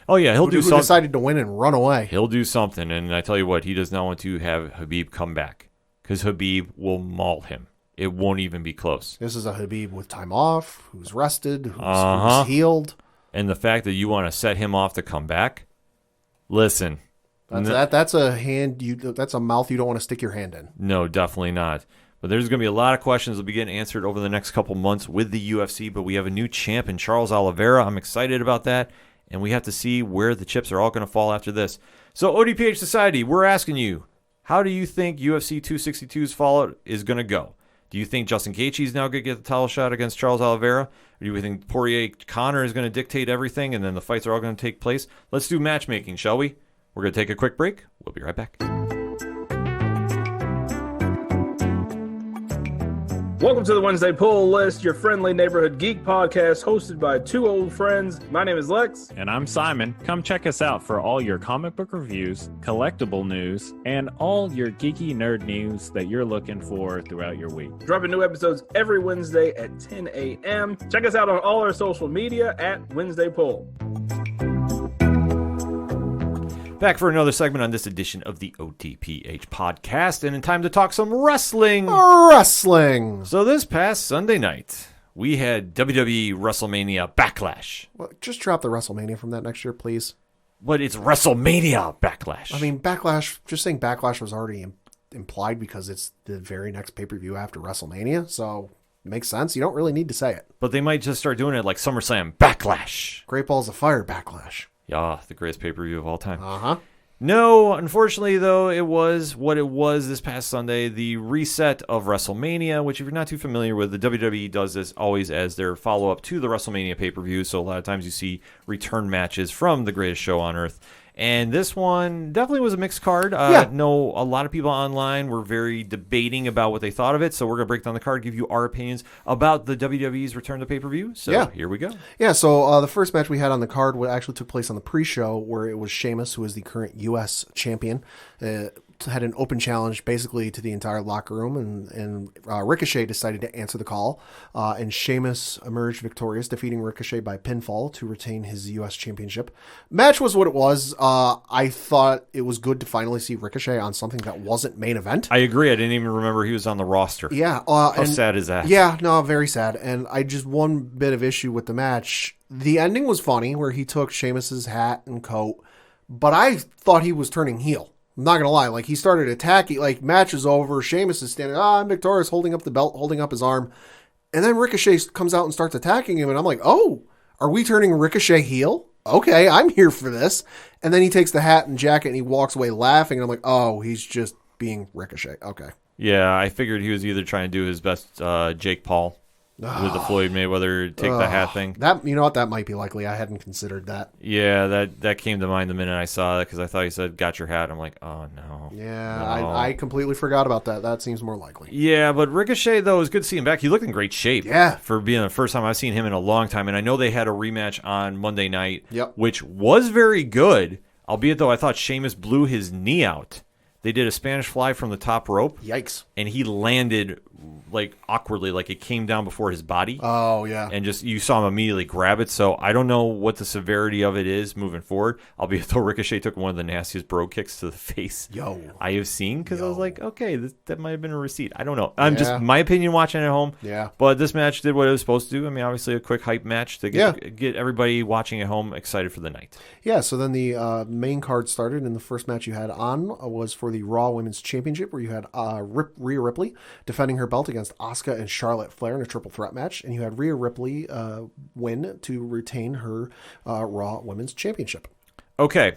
[SPEAKER 1] Oh yeah, he'll do something.
[SPEAKER 3] Who decided to win and run away.
[SPEAKER 1] He'll do something, and I tell you what, he does not want to have Habib come back because Habib will maul him. It won't even be close.
[SPEAKER 3] This is a Habib with time off, who's rested, who's healed.
[SPEAKER 1] And the fact that you want to set him off to come back, listen.
[SPEAKER 3] That's a hand. That's a mouth you don't want to stick your hand in.
[SPEAKER 1] No, definitely not. But there's going to be a lot of questions that will be getting answered over the next couple months with the UFC. But we have a new champ in Charles Oliveira. I'm excited about that. And we have to see where the chips are all going to fall after this. So ODPH Society, we're asking you, how do you think UFC 262's fallout is going to go? Do you think Justin Gaethje is now going to get the title shot against Charles Oliveira? Or do you think Poirier Connor is going to dictate everything and then the fights are all going to take place? Let's do matchmaking, shall we? We're going to take a quick break. We'll be right back.
[SPEAKER 4] Welcome to the Wednesday Pull List, your friendly neighborhood geek podcast hosted by two old friends. My name is Lex.
[SPEAKER 5] And I'm Simon. Come check us out for all your comic book reviews, collectible news, and all your geeky nerd news that you're looking for throughout your week.
[SPEAKER 4] Dropping new episodes every Wednesday at 10 a.m. Check us out on all our social media at Wednesday Pull.
[SPEAKER 1] Back for another segment on this edition of the ODPH podcast, and in time to talk some wrestling.
[SPEAKER 3] Wrestling!
[SPEAKER 1] So this past Sunday night, we had WWE Wrestlemania Backlash.
[SPEAKER 3] Well, just drop the WrestleMania from that next year, please.
[SPEAKER 1] But it's WrestleMania Backlash.
[SPEAKER 3] I mean, Backlash, just saying Backlash was already implied because it's the very next pay-per-view after WrestleMania, so it makes sense. You don't really need to say it.
[SPEAKER 1] But they might just start doing it like SummerSlam Backlash.
[SPEAKER 3] Great Balls of Fire Backlash.
[SPEAKER 1] Yeah, the greatest pay-per-view of all time.
[SPEAKER 3] Uh-huh.
[SPEAKER 1] No, unfortunately, though, it was what it was this past Sunday, the reset of WrestleMania, which if you're not too familiar with, the WWE does this always as their follow-up to the WrestleMania pay-per-view, so a lot of times you see return matches from the greatest show on earth. And this one definitely was a mixed card.
[SPEAKER 3] Yeah.
[SPEAKER 1] No, a lot of people online were very debating about what they thought of it, so we're going to break down the card, give you our opinions about the WWE's return to pay-per-view. So
[SPEAKER 3] Yeah.
[SPEAKER 1] Here we go.
[SPEAKER 3] Yeah, so the first match we had on the card actually took place on the pre-show where it was Sheamus, who is the current U.S. champion, had an open challenge basically to the entire locker room, and Ricochet decided to answer the call, and Sheamus emerged victorious, defeating Ricochet by pinfall to retain his U.S. championship. Match was what it was. I thought it was good to finally see Ricochet on something that wasn't main event.
[SPEAKER 1] I agree. I didn't even remember he was on the roster.
[SPEAKER 3] Yeah.
[SPEAKER 1] How sad is that?
[SPEAKER 3] Yeah, no, very sad. And I just one bit of issue with the match. The ending was funny where he took Sheamus's hat and coat, but I thought he was turning heel. I'm not going to lie. Like, he started attacking. Like, match is over. Sheamus is standing. I'm victorious, holding up the belt, holding up his arm. And then Ricochet comes out and starts attacking him. And I'm like, oh, are we turning Ricochet heel? Okay, I'm here for this. And then he takes the hat and jacket and he walks away laughing. And I'm like, oh, he's just being Ricochet. Okay.
[SPEAKER 1] Yeah, I figured he was either trying to do his best Jake Paul with the Floyd Mayweather take the hat thing.
[SPEAKER 3] That, you know what, that might be likely. I hadn't considered that.
[SPEAKER 1] Yeah, that came to mind the minute I saw that because I thought he said, got your hat. I'm like, oh, no.
[SPEAKER 3] Yeah,
[SPEAKER 1] no.
[SPEAKER 3] I completely forgot about that. That seems more likely.
[SPEAKER 1] Yeah, but Ricochet, though, it was good to see him back. He looked in great shape.
[SPEAKER 3] Yeah.
[SPEAKER 1] For being the first time I've seen him in a long time. And I know they had a rematch on Monday night,
[SPEAKER 3] Yep.
[SPEAKER 1] which was very good, albeit, though, I thought Sheamus blew his knee out. they did a Spanish fly from the top rope,
[SPEAKER 3] Yikes.
[SPEAKER 1] and he landed like awkwardly, like it came down before his body.
[SPEAKER 3] Oh, yeah.
[SPEAKER 1] And just you saw him immediately grab it. So I don't know what the severity of it is moving forward. Albeit though Ricochet took one of the nastiest bro kicks to the face I have seen, because I was like, okay, that might have been a receipt. I don't know. I'm just my opinion watching at home.
[SPEAKER 3] Yeah.
[SPEAKER 1] But this match did what it was supposed to do. I mean, obviously a quick hype match to get everybody watching at home excited for the night.
[SPEAKER 3] Yeah, so then the main card started, and the first match you had on was for the Raw Women's Championship, where you had Rhea Ripley defending her belt against Asuka and Charlotte Flair in a triple threat match, and you had Rhea Ripley win to retain her Raw Women's Championship.
[SPEAKER 1] Okay.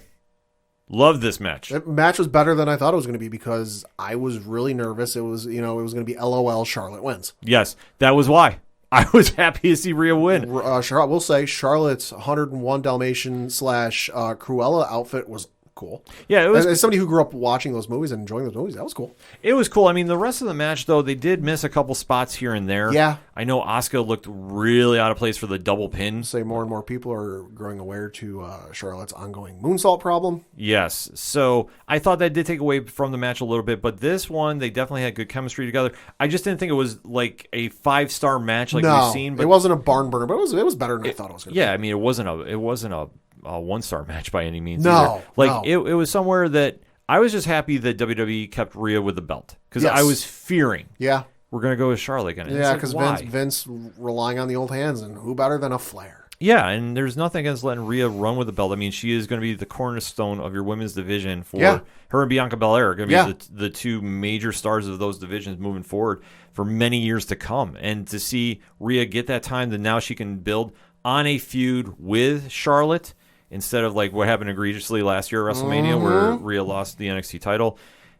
[SPEAKER 1] Love this match.
[SPEAKER 3] That match was better than I thought it was going to be, because I was really nervous. It was, it was going to be LOL, Charlotte wins.
[SPEAKER 1] Yes, that was why. I was happy to see Rhea win.
[SPEAKER 3] We'll say Charlotte's 101 Dalmatian / Cruella outfit was cool.
[SPEAKER 1] Yeah, it was.
[SPEAKER 3] As somebody who grew up watching those movies and enjoying those movies, that was cool.
[SPEAKER 1] It was cool. I mean, the rest of the match, though, they did miss a couple spots here and there.
[SPEAKER 3] Yeah.
[SPEAKER 1] I know Asuka looked really out of place for the double pin.
[SPEAKER 3] Say more and more people are growing aware to Charlotte's ongoing moonsault problem.
[SPEAKER 1] Yes. So I thought that did take away from the match a little bit, but this one, they definitely had good chemistry together. I just didn't think it was like a 5-star match like we've seen. But
[SPEAKER 3] it wasn't a barn burner, but it was better than I thought it was going to be.
[SPEAKER 1] Yeah, I mean, it wasn't a 1-star match by any means.
[SPEAKER 3] No,
[SPEAKER 1] either. It was somewhere that I was just happy that WWE kept Rhea with the belt, because I was fearing.
[SPEAKER 3] Yeah.
[SPEAKER 1] We're going to go with Charlotte again.
[SPEAKER 3] Yeah, because Vince relying on the old hands, and who better than a Flair?
[SPEAKER 1] Yeah, and there's nothing against letting Rhea run with the belt. I mean, she is going to be the cornerstone of your women's division for her and Bianca Belair are going to be the two major stars of those divisions moving forward for many years to come. And to see Rhea get that time, that now she can build on a feud with Charlotte instead of like what happened egregiously last year at WrestleMania where Rhea lost the NXT title.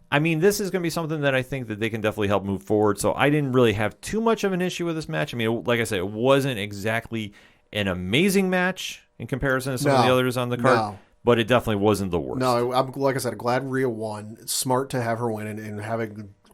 [SPEAKER 1] I mean, this is going to be something that I think that they can definitely help move forward. So I didn't really have too much of an issue with this match. I mean, like I said, it wasn't exactly an amazing match in comparison to some of the others on the card, but it definitely wasn't the worst.
[SPEAKER 3] No, I'm, like I said, glad Rhea won. It's smart to have her win and have a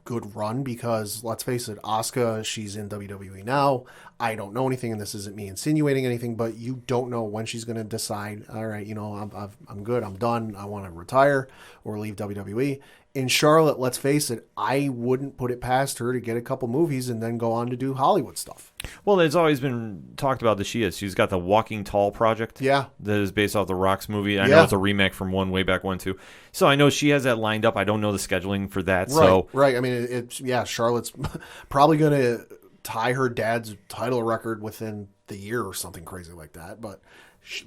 [SPEAKER 3] good run, because let's face it, Asuka, she's in WWE now. I don't know anything, and this isn't me insinuating anything, but you don't know when she's going to decide, all right, I'm good, I'm done, I want to retire or leave WWE. In Charlotte, let's face it, I wouldn't put it past her to get a couple movies and then go on to do Hollywood stuff.
[SPEAKER 1] Well, it's always been talked about that she's got the Walking Tall project.
[SPEAKER 3] Yeah.
[SPEAKER 1] That is based off the Rock's movie. I know it's a remake from one way back when too. So I know she has that lined up. I don't know the scheduling for that.
[SPEAKER 3] Right. I mean, Charlotte's probably going to tie her dad's title record within the year or something crazy like that. But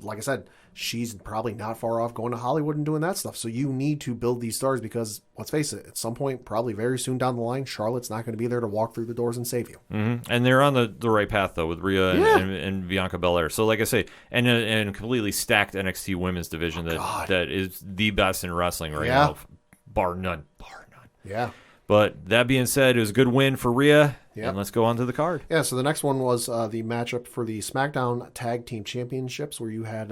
[SPEAKER 3] like I said, she's probably not far off going to Hollywood and doing that stuff. So you need to build these stars, because let's face it, at some point, probably very soon down the line, Charlotte's not going to be there to walk through the doors and save you.
[SPEAKER 1] Mm-hmm. And they're on the right path, though, with Rhea and Bianca Belair. So like I say, and a completely stacked NXT women's division that is the best in wrestling right now, bar none.
[SPEAKER 3] Yeah.
[SPEAKER 1] But that being said, it was a good win for Rhea.
[SPEAKER 3] Yep.
[SPEAKER 1] And let's go on to the card.
[SPEAKER 3] Yeah, so the next one was the matchup for the SmackDown Tag Team Championships, where you had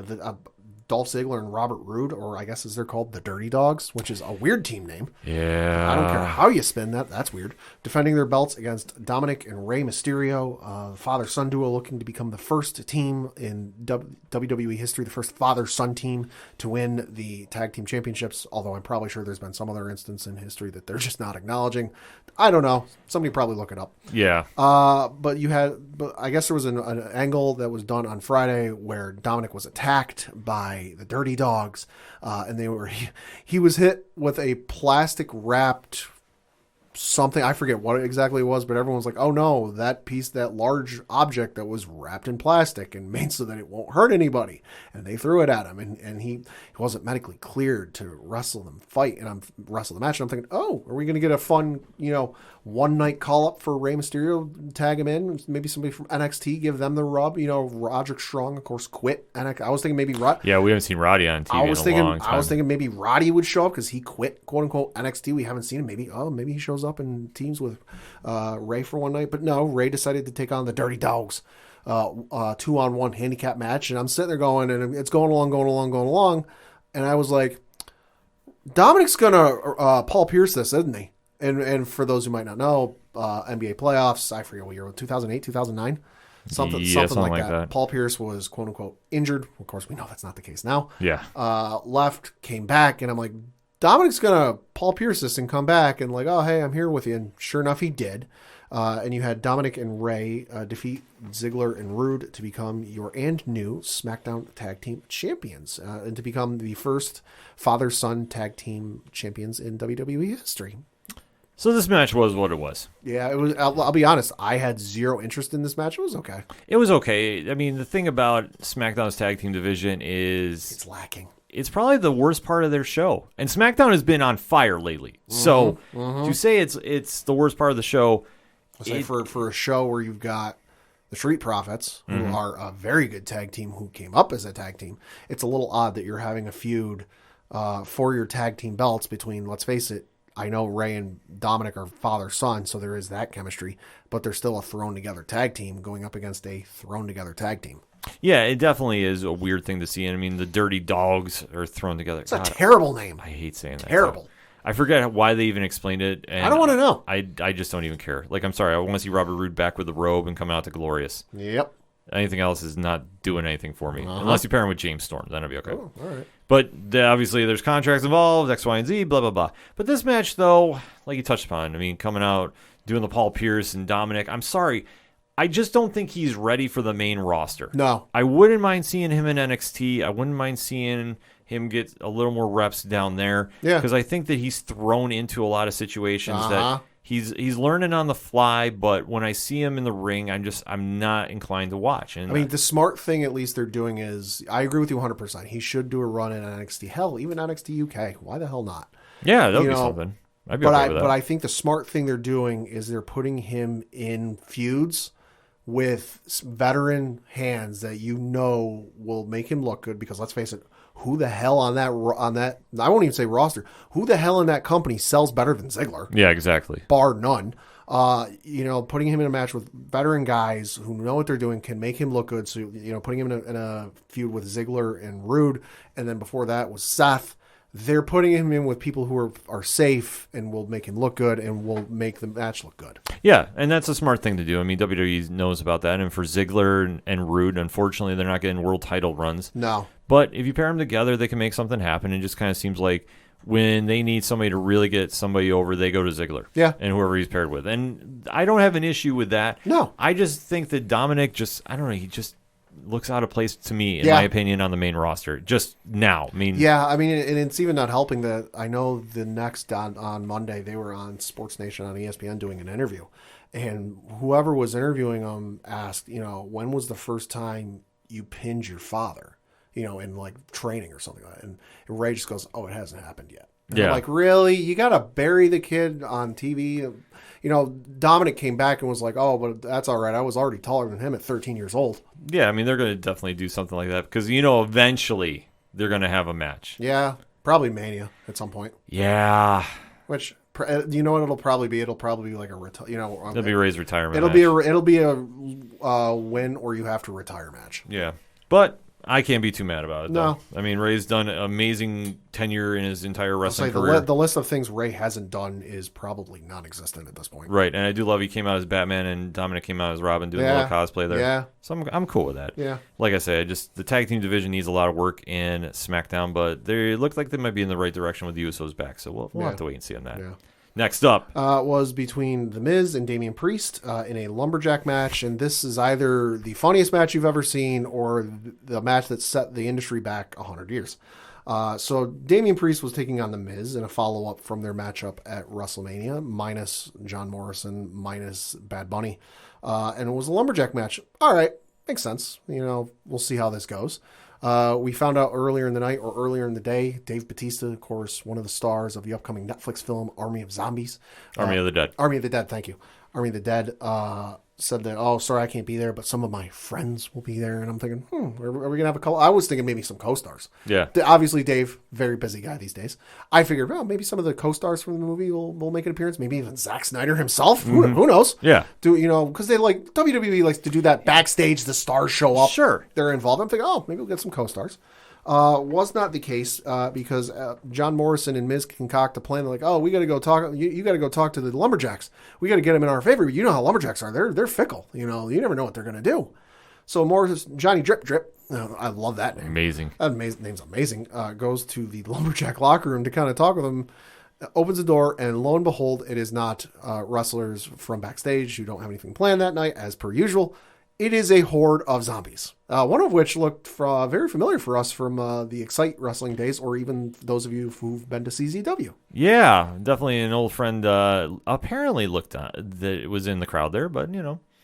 [SPEAKER 3] Dolph Ziggler and Robert Roode, or I guess as they're called, the Dirty Dogs, which is a weird team name.
[SPEAKER 1] Yeah.
[SPEAKER 3] I don't care how you spin that. That's weird. Defending their belts against Dominic and Rey Mysterio, father-son duo looking to become the first team in WWE history, the first father-son team to win the Tag Team Championships, although I'm probably sure there's been some other instance in history that they're just not acknowledging. I don't know. Somebody probably look it up.
[SPEAKER 1] Yeah.
[SPEAKER 3] But I guess there was an angle that was done on Friday where Dominic was attacked by the Dirty Dogs, and he was hit with a plastic wrapped something. I forget what exactly it was, but everyone was like, oh no, that large object that was wrapped in plastic and made so that it won't hurt anybody. And they threw it at him, and he wasn't medically cleared to wrestle the match. And I'm thinking, oh, are we going to get a fun, one night call up for Rey Mysterio, tag him in? Maybe somebody from NXT, give them the rub. Roderick Strong, of course, quit. And I was thinking maybe
[SPEAKER 1] Yeah, we haven't seen Roddy on TV in a long time.
[SPEAKER 3] I was thinking maybe Roddy would show up because he quit, quote unquote, NXT. We haven't seen him. Maybe he shows up and teams with Rey for one night. But no, Rey decided to take on the Dirty Dogs. 2-on-1 handicap match. And I'm sitting there going, and it's going along. And I was like, Dominic's going to Paul Pierce this, isn't he? And for those who might not know, NBA playoffs, I forget what year, 2008, 2009? Something like that. Paul Pierce was, quote unquote, injured. Of course, we know that's not the case now.
[SPEAKER 1] Yeah.
[SPEAKER 3] Left, came back, and I'm like, Dominic's going to Paul Pierce this and come back and like, oh, hey, I'm here with you. And sure enough, he did. And you had Dominic and Ray defeat Ziggler and Rude to become your and new SmackDown Tag Team Champions and to become the first father-son tag team champions in WWE history.
[SPEAKER 1] So this match was what it was.
[SPEAKER 3] Yeah, it was. I'll be honest. I had zero interest in this match. It was okay.
[SPEAKER 1] It was okay. I mean, the thing about SmackDown's tag team division is
[SPEAKER 3] It's lacking.
[SPEAKER 1] it's probably the worst part of their show. And SmackDown has been on fire lately. So to say it's the worst part of the show,
[SPEAKER 3] I'll say for a show where you've got the Street Profits, who are a very good tag team, who came up as a tag team, it's a little odd that you're having a feud for your tag team belts between, let's face it, I know Ray and Dominic are father-son, so there is that chemistry, but they're still a thrown-together tag team going up against a thrown-together tag team.
[SPEAKER 1] yeah, it definitely is a weird thing to see. And I mean, the Dirty Dogs are thrown together.
[SPEAKER 3] It's a terrible name.
[SPEAKER 1] I hate saying that.
[SPEAKER 3] Terrible.
[SPEAKER 1] I forget why they even explained it. And
[SPEAKER 3] I don't want to know.
[SPEAKER 1] I just don't even care. Like, I'm sorry. I want to see Robert Roode back with the robe and coming out to Glorious.
[SPEAKER 3] Yep.
[SPEAKER 1] Anything else is not doing anything for me. Unless you pair him with James Storm. Then I'll be okay.
[SPEAKER 3] Oh, all right.
[SPEAKER 1] But obviously there's contracts involved, X, Y, and Z, blah, blah, blah. But this match, though, like you touched upon, I mean, coming out, doing the Paul Pierce and Dominic, I'm sorry. I just don't think he's ready for the main roster.
[SPEAKER 3] No.
[SPEAKER 1] I wouldn't mind seeing him in NXT. I wouldn't mind seeing him get a little more reps down there.
[SPEAKER 3] Yeah.
[SPEAKER 1] Because I think that he's thrown into a lot of situations
[SPEAKER 3] Uh-huh.
[SPEAKER 1] that he's learning on the fly, but when I see him in the ring, I'm not inclined to watch. And
[SPEAKER 3] I mean, the smart thing at least they're doing is, I agree with you 100%. He should do a run in NXT. Hell, even NXT UK. Why the hell not?
[SPEAKER 1] yeah, that would
[SPEAKER 3] you
[SPEAKER 1] be
[SPEAKER 3] know,
[SPEAKER 1] something. I'd be okay with that.
[SPEAKER 3] But I think the smart thing they're doing is they're putting him in feuds with veteran hands that you know will make him look good. Because let's face it, who the hell on that I won't even say roster, who the hell in that company sells better than Ziggler?
[SPEAKER 1] Yeah, exactly.
[SPEAKER 3] Bar none. Putting him in a match with veteran guys who know what they're doing can make him look good. So, putting him in a feud with Ziggler and Rude, and then before that was Seth. They're putting him in with people who are safe and will make him look good and will make the match look good.
[SPEAKER 1] Yeah, and that's a smart thing to do. I mean, WWE knows about that. And for Ziggler and Rude, unfortunately, they're not getting world title runs.
[SPEAKER 3] No.
[SPEAKER 1] But if you pair them together, they can make something happen. It just kind of seems like when they need somebody to really get somebody over, they go to Ziggler.
[SPEAKER 3] Yeah.
[SPEAKER 1] And whoever he's paired with. And I don't have an issue with that.
[SPEAKER 3] No.
[SPEAKER 1] I just think that Dominic he just looks out of place to me, in
[SPEAKER 3] Yeah.
[SPEAKER 1] my opinion, on the main roster. Just now. I mean,
[SPEAKER 3] Yeah, I mean, and it's even not helping that I know the next on Monday they were on Sports Nation on ESPN doing an interview, and whoever was interviewing them asked, when was the first time you pinned your father, in like training or something like that, and Ray just goes, "Oh, it hasn't happened yet." And
[SPEAKER 1] Yeah.
[SPEAKER 3] I'm like, really? You got to bury the kid on TV? Dominic came back and was like, "Oh, but that's all right. I was already taller than him at 13 years old."
[SPEAKER 1] yeah, I mean, they're going to definitely do something like that because, eventually they're going to have a match.
[SPEAKER 3] Yeah, probably Mania at some point.
[SPEAKER 1] Yeah.
[SPEAKER 3] Which you know what it'll probably be? It'll probably be like
[SPEAKER 1] It'll be Ray's retirement
[SPEAKER 3] it'll
[SPEAKER 1] match.
[SPEAKER 3] be a win or you have to retire match.
[SPEAKER 1] Yeah. But I can't be too mad about it,
[SPEAKER 3] No.
[SPEAKER 1] though. I mean, Ray's done amazing tenure in his entire
[SPEAKER 3] I'll
[SPEAKER 1] wrestling
[SPEAKER 3] say
[SPEAKER 1] career.
[SPEAKER 3] the list of things Ray hasn't done is probably non-existent at this point.
[SPEAKER 1] Right, and I do love he came out as Batman and Dominic came out as Robin doing a
[SPEAKER 3] Yeah.
[SPEAKER 1] little cosplay there.
[SPEAKER 3] Yeah.
[SPEAKER 1] So I'm cool with that.
[SPEAKER 3] Yeah.
[SPEAKER 1] Like I said, just the tag team division needs a lot of work in SmackDown, but they look like they might be in the right direction with the Usos back. So we'll
[SPEAKER 3] Yeah.
[SPEAKER 1] have to wait and see on that.
[SPEAKER 3] Yeah.
[SPEAKER 1] Next up,
[SPEAKER 3] Was between The Miz and Damian Priest in a lumberjack match, and this is either the funniest match you've ever seen or the match that set the industry back 100 years. So Damian Priest was taking on The Miz in a follow-up from their matchup at WrestleMania, minus John Morrison, minus Bad Bunny, and it was a lumberjack match. All right, makes sense. We'll see how this goes. We found out earlier in the night or earlier in the day, Dave Bautista, of course, one of the stars of the upcoming Netflix film Army of Zombies.
[SPEAKER 1] Army of the Dead.
[SPEAKER 3] Army of the Dead, thank you. Army of the Dead said that, "Oh, sorry, I can't be there, but some of my friends will be there." And I'm thinking, are we going to have a I was thinking maybe some co-stars.
[SPEAKER 1] Yeah.
[SPEAKER 3] Obviously, Dave, very busy guy these days. I figured, well, maybe some of the co-stars from the movie will make an appearance. Maybe even Zack Snyder himself. Who knows?
[SPEAKER 1] Yeah.
[SPEAKER 3] Because they WWE likes to do that backstage, the stars show up.
[SPEAKER 1] Sure.
[SPEAKER 3] They're involved. I'm thinking, maybe we'll get some co-stars. Was not the case because John Morrison and Miz concoct a plan. They're like, we got to go talk. You got to go talk to the lumberjacks. We got to get them in our favor. You know how lumberjacks are. They're fickle. You never know what they're going to do. So Johnny Drip Drip, I love that name.
[SPEAKER 1] Amazing.
[SPEAKER 3] That name's amazing. Goes to the Lumberjack locker room to kind of talk with them. Opens the door, and lo and behold, it is not wrestlers from backstage who don't have anything planned that night, as per usual. It is a horde of zombies, one of which looked very familiar for us from the Excite Wrestling days, or even those of you who've been to CZW.
[SPEAKER 1] Yeah, definitely an old friend apparently looked that it was in the crowd there, but,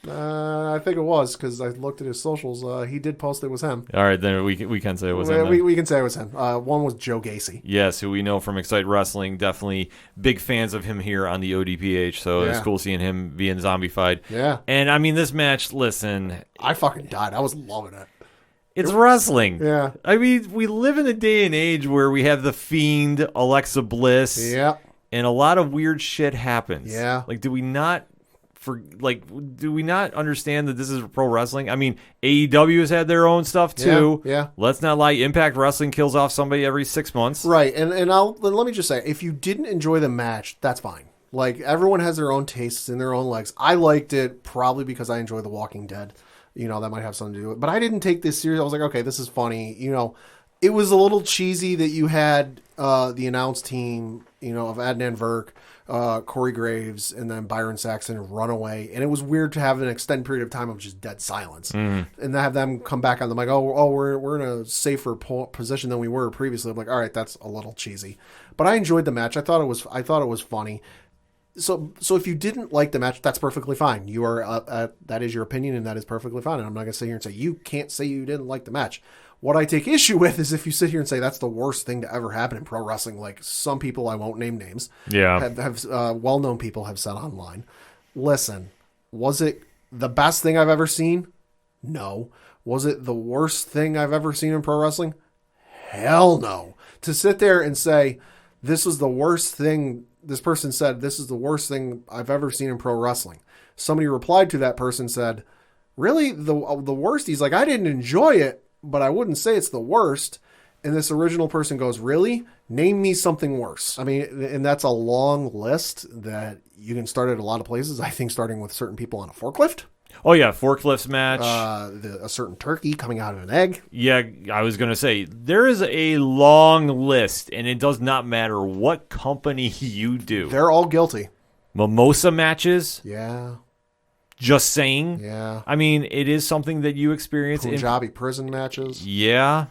[SPEAKER 3] I think it was, because I looked at his socials. He did post it was him.
[SPEAKER 1] All right, then we can say it was him.
[SPEAKER 3] We can say it was him. One was Joe Gacy.
[SPEAKER 1] Yes, who we know from Excite Wrestling. Definitely big fans of him here on the ODPH, so it's cool seeing him being zombified.
[SPEAKER 3] Yeah.
[SPEAKER 1] And, I mean, this match, listen.
[SPEAKER 3] I fucking died. I was loving it.
[SPEAKER 1] It's wrestling.
[SPEAKER 3] Yeah.
[SPEAKER 1] I mean, we live in a day and age where we have The Fiend, Alexa Bliss.
[SPEAKER 3] Yeah.
[SPEAKER 1] And a lot of weird shit happens.
[SPEAKER 3] Yeah.
[SPEAKER 1] Like, do we not understand that this is pro wrestling? I mean, AEW has had their own stuff too.
[SPEAKER 3] Yeah.
[SPEAKER 1] Let's not lie. Impact Wrestling kills off somebody every 6 months.
[SPEAKER 3] Right. And let me just say, if you didn't enjoy the match, that's fine. Like, everyone has their own tastes and their own legs. I liked it probably because I enjoy The Walking Dead. That might have something to do with it. But I didn't take this serious. I was like, okay, this is funny. It was a little cheesy that you had the announce team, of Adnan Virk, Corey Graves, and then Byron Saxon run away. And it was weird to have an extended period of time of just dead silence. And have them come back on the mic, we're in a safer position than we were previously. I'm like, all right, that's a little cheesy. But I enjoyed the match. I thought it was funny. So if you didn't like the match, that's perfectly fine. You are that is your opinion, and that is perfectly fine. And I'm not going to sit here and say you can't say you didn't like the match. What I take issue with is if you sit here and say that's the worst thing to ever happen in pro wrestling, like some people, I won't name names, have well-known people have said online. Listen, was it the best thing I've ever seen? No. Was it the worst thing I've ever seen in pro wrestling? Hell no. To sit there and say this was the worst thing, this person said this is the worst thing I've ever seen in pro wrestling. Somebody replied to that person, said, really, the worst? He's like, I didn't enjoy it, but I wouldn't say it's the worst. And this original person goes, really? Name me something worse. I mean, and that's a long list that you can start at a lot of places. I think starting with certain people on a forklift.
[SPEAKER 1] Oh, yeah, forklifts match.
[SPEAKER 3] A certain turkey coming out of an egg.
[SPEAKER 1] Yeah, I was going to say, there is a long list, and it does not matter what company you do.
[SPEAKER 3] They're all guilty.
[SPEAKER 1] Mimosa matches.
[SPEAKER 3] Yeah.
[SPEAKER 1] Just saying.
[SPEAKER 3] Yeah.
[SPEAKER 1] I mean, it is something that you experience
[SPEAKER 3] Punjabi prison matches.
[SPEAKER 1] Yeah.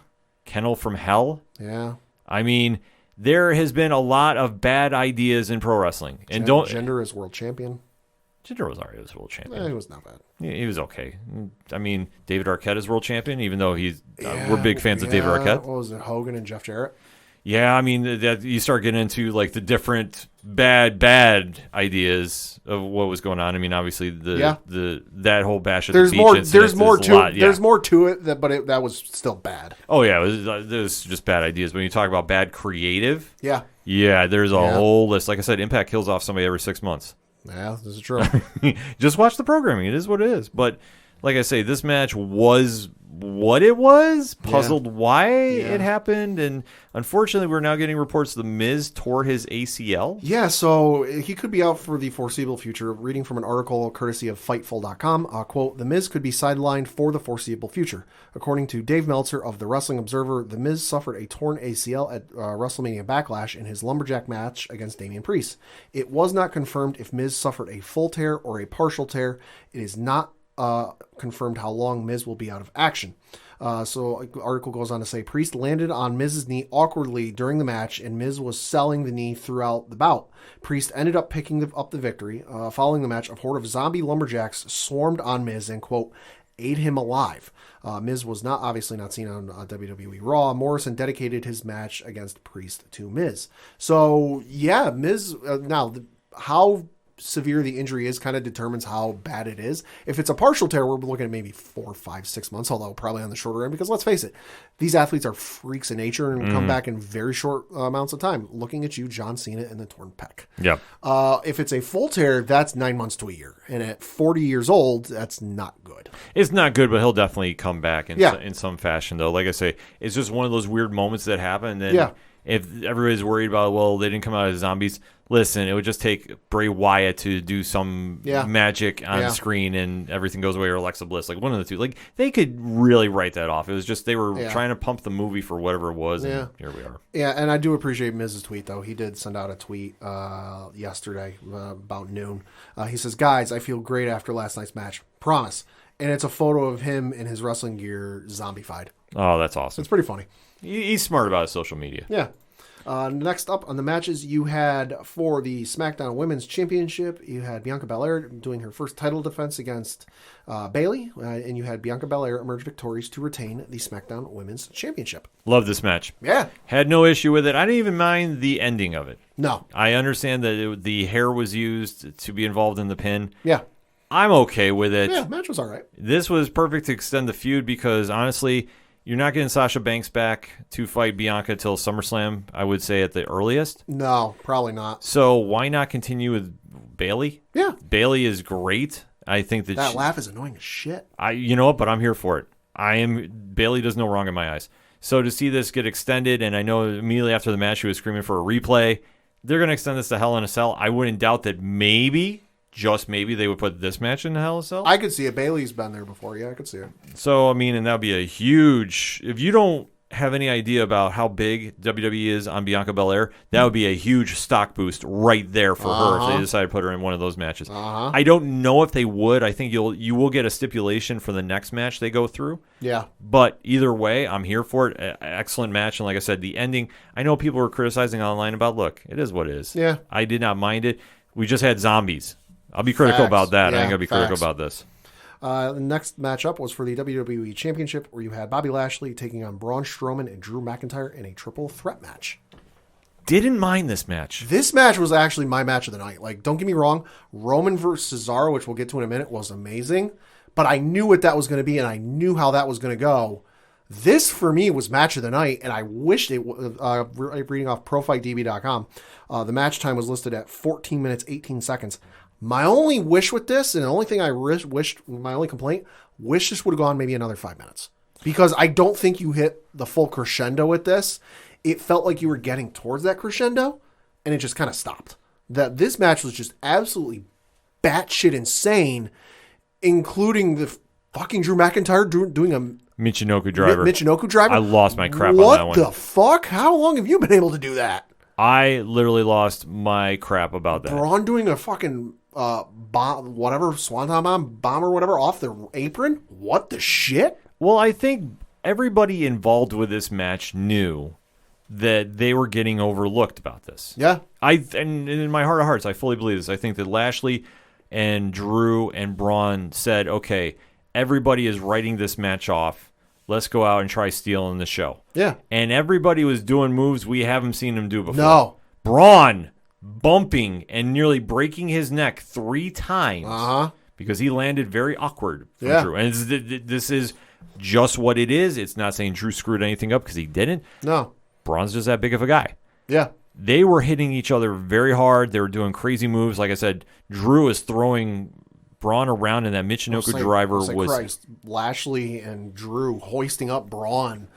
[SPEAKER 1] Kennel from Hell.
[SPEAKER 3] Yeah.
[SPEAKER 1] I mean, there has been a lot of bad ideas in pro wrestling. And
[SPEAKER 3] Jinder is world champion.
[SPEAKER 1] Jinder was already world champion.
[SPEAKER 3] He was not bad.
[SPEAKER 1] He was okay. I mean, David Arquette is world champion, even though we're big fans of David Arquette.
[SPEAKER 3] What was it, Hogan and Jeff Jarrett?
[SPEAKER 1] Yeah, I mean, that you start getting into like the different bad ideas of what was going on. I mean, obviously that whole bash at the beach.
[SPEAKER 3] There's more to it, but that was still bad.
[SPEAKER 1] Oh yeah, it was just bad ideas. When you talk about bad creative,
[SPEAKER 3] yeah,
[SPEAKER 1] there's a whole list. Like I said, Impact kills off somebody every 6 months.
[SPEAKER 3] Yeah, this is true.
[SPEAKER 1] Just watch the programming. It is what it is. But like I say, this match was what it was. Puzzled why it happened. And unfortunately, we're now getting reports The Miz tore his ACL.
[SPEAKER 3] Yeah, so he could be out for the foreseeable future. Reading from an article courtesy of Fightful.com, quote, The Miz could be sidelined for the foreseeable future. According to Dave Meltzer of the Wrestling Observer, The Miz suffered a torn ACL at WrestleMania Backlash in his lumberjack match against Damian Priest. It was not confirmed if Miz suffered a full tear or a partial tear. It is not confirmed how long Miz will be out of action. So the article goes on to say, Priest landed on Miz's knee awkwardly during the match, and Miz was selling the knee throughout the bout. Priest ended up picking up the victory. Following the match, a horde of zombie lumberjacks swarmed on Miz and, quote, ate him alive. Miz was obviously not seen on WWE Raw. Morrison dedicated his match against Priest to Miz. So, yeah, Miz, how severe the injury is kind of determines how bad it is. If it's a partial tear, we're looking at maybe 4, 5, 6 months, although probably on the shorter end, because let's face it, these athletes are freaks in nature and come back in very short amounts of time. Looking at you, John Cena and the torn pec.
[SPEAKER 1] Yeah.
[SPEAKER 3] If it's a full tear, that's 9 months to a year. And at 40 years old, that's not good.
[SPEAKER 1] It's not good, but he'll definitely come back in some fashion, though. Like I say, it's just one of those weird moments that happen. And if everybody's worried about, well, they didn't come out as zombies, listen, it would just take Bray Wyatt to do some magic on the screen and everything goes away, or Alexa Bliss, like one of the two. Like, they could really write that off. It was just they were trying to pump the movie for whatever it was, and here we are.
[SPEAKER 3] Yeah, and I do appreciate Miz's tweet, though. He did send out a tweet yesterday about noon. He says, guys, I feel great after last night's match. Promise. And it's a photo of him in his wrestling gear zombified.
[SPEAKER 1] Oh, that's awesome.
[SPEAKER 3] It's pretty funny.
[SPEAKER 1] He's smart about his social media.
[SPEAKER 3] Yeah. Next up on the matches, you had for the SmackDown Women's Championship, you had Bianca Belair doing her first title defense against Bayley, and you had Bianca Belair emerge victorious to retain the SmackDown Women's Championship.
[SPEAKER 1] Love this match.
[SPEAKER 3] Yeah.
[SPEAKER 1] Had no issue with it. I didn't even mind the ending of it.
[SPEAKER 3] No.
[SPEAKER 1] I understand that the hair was used to be involved in the pin.
[SPEAKER 3] Yeah.
[SPEAKER 1] I'm okay with it.
[SPEAKER 3] Yeah, match was all right.
[SPEAKER 1] This was perfect to extend the feud because, honestly, you're not getting Sasha Banks back to fight Bianca till SummerSlam, I would say, at the earliest.
[SPEAKER 3] No, probably not.
[SPEAKER 1] So why not continue with Bayley?
[SPEAKER 3] Yeah.
[SPEAKER 1] Bayley is great. I think that
[SPEAKER 3] laugh is annoying as shit.
[SPEAKER 1] You know what? But I'm here for it. Bayley does no wrong in my eyes. So to see this get extended, and I know immediately after the match she was screaming for a replay, they're going to extend this to Hell in a Cell. I wouldn't doubt that maybe, just maybe, they would put this match in Hell in a Cell.
[SPEAKER 3] I could see it. Bayley's been there before. Yeah, I could see it.
[SPEAKER 1] So, I mean, and that would be a huge... If you don't have any idea about how big WWE is on Bianca Belair, that would be a huge stock boost right there for her if they decide to put her in one of those matches. I don't know if they would. I think you will get a stipulation for the next match they go through.
[SPEAKER 3] Yeah.
[SPEAKER 1] But either way, I'm here for it. Excellent match. And like I said, the ending, I know people were criticizing online about, look, it is what it is.
[SPEAKER 3] Yeah.
[SPEAKER 1] I did not mind it. We just had zombies. I'll be critical about that. I ain't going to be critical about this.
[SPEAKER 3] The next matchup was for the WWE Championship, where you had Bobby Lashley taking on Braun Strowman and Drew McIntyre in a triple threat match.
[SPEAKER 1] Didn't mind this match.
[SPEAKER 3] This match was actually my match of the night. Like, don't get me wrong, Roman versus Cesaro, which we'll get to in a minute, was amazing. But I knew what that was going to be, and I knew how that was going to go. This, for me, was match of the night, and I wished it, reading off ProFightDB.com, the match time was listed at 14 minutes, 18 seconds. My only wish with this, and the only thing I wished, my only complaint, wish this would have gone maybe another 5 minutes. Because I don't think you hit the full crescendo with this. It felt like you were getting towards that crescendo, and it just kind of stopped. This match was just absolutely batshit insane, including the fucking Drew McIntyre doing a
[SPEAKER 1] Michinoku driver.
[SPEAKER 3] Michinoku driver?
[SPEAKER 1] I lost my crap on that one.
[SPEAKER 3] What the fuck? How long have you been able to do that?
[SPEAKER 1] I literally lost my crap about that.
[SPEAKER 3] Braun doing a fucking bomb, whatever, swanton bomb or whatever off the apron? What the shit?
[SPEAKER 1] Well, I think everybody involved with this match knew that they were getting overlooked about this.
[SPEAKER 3] Yeah.
[SPEAKER 1] And in my heart of hearts, I fully believe this. I think that Lashley and Drew and Braun said, okay, everybody is writing this match off. Let's go out and try stealing the show.
[SPEAKER 3] Yeah.
[SPEAKER 1] And everybody was doing moves we haven't seen them do before.
[SPEAKER 3] No.
[SPEAKER 1] Braun bumping and nearly breaking his neck 3 times because he landed very awkward from Drew. And this is just what it is. It's not saying Drew screwed anything up because he didn't.
[SPEAKER 3] No.
[SPEAKER 1] Braun's just that big of a guy.
[SPEAKER 3] Yeah.
[SPEAKER 1] They were hitting each other very hard. They were doing crazy moves. Like I said, Drew is throwing Braun around, and that Michinoku driver was...
[SPEAKER 3] Christ, Lashley and Drew hoisting up Braun,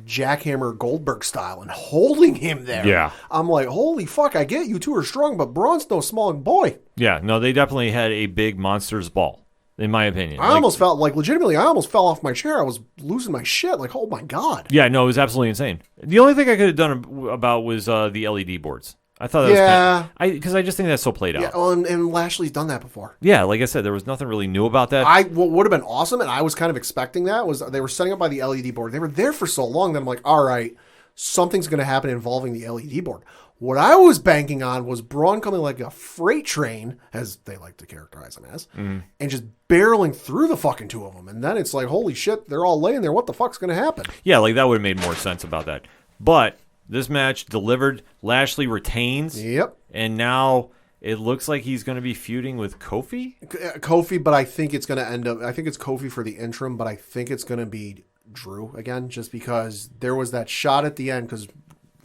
[SPEAKER 3] jackhammer Goldberg style, and holding him there.
[SPEAKER 1] Yeah.
[SPEAKER 3] I'm like, holy fuck, I get you two are strong, but Braun's no small boy.
[SPEAKER 1] Yeah, no, they definitely had a big monster's ball, in my opinion.
[SPEAKER 3] I almost felt like, legitimately, I almost fell off my chair. I was losing my shit. Like, oh my God.
[SPEAKER 1] Yeah, no, it was absolutely insane. The only thing I could have done about was the LED boards. I thought that was kind of, because I just think that's so played out.
[SPEAKER 3] Yeah, well, and Lashley's done that before.
[SPEAKER 1] Yeah, like I said, there was nothing really new about that.
[SPEAKER 3] What would have been awesome, and I was kind of expecting that, was they were setting up by the LED board. They were there for so long that I'm like, all right, something's going to happen involving the LED board. What I was banking on was Braun coming like a freight train, as they like to characterize him as, and just barreling through the fucking two of them. And then it's like, holy shit, they're all laying there. What the fuck's going to happen?
[SPEAKER 1] Yeah, like that would have made more sense about that. But this match delivered. Lashley retains.
[SPEAKER 3] Yep.
[SPEAKER 1] And now it looks like he's going to be feuding with Kofi?
[SPEAKER 3] Kofi, but I think it's going to end up... I think it's Kofi for the interim, but I think it's going to be Drew again, just because there was that shot at the end, because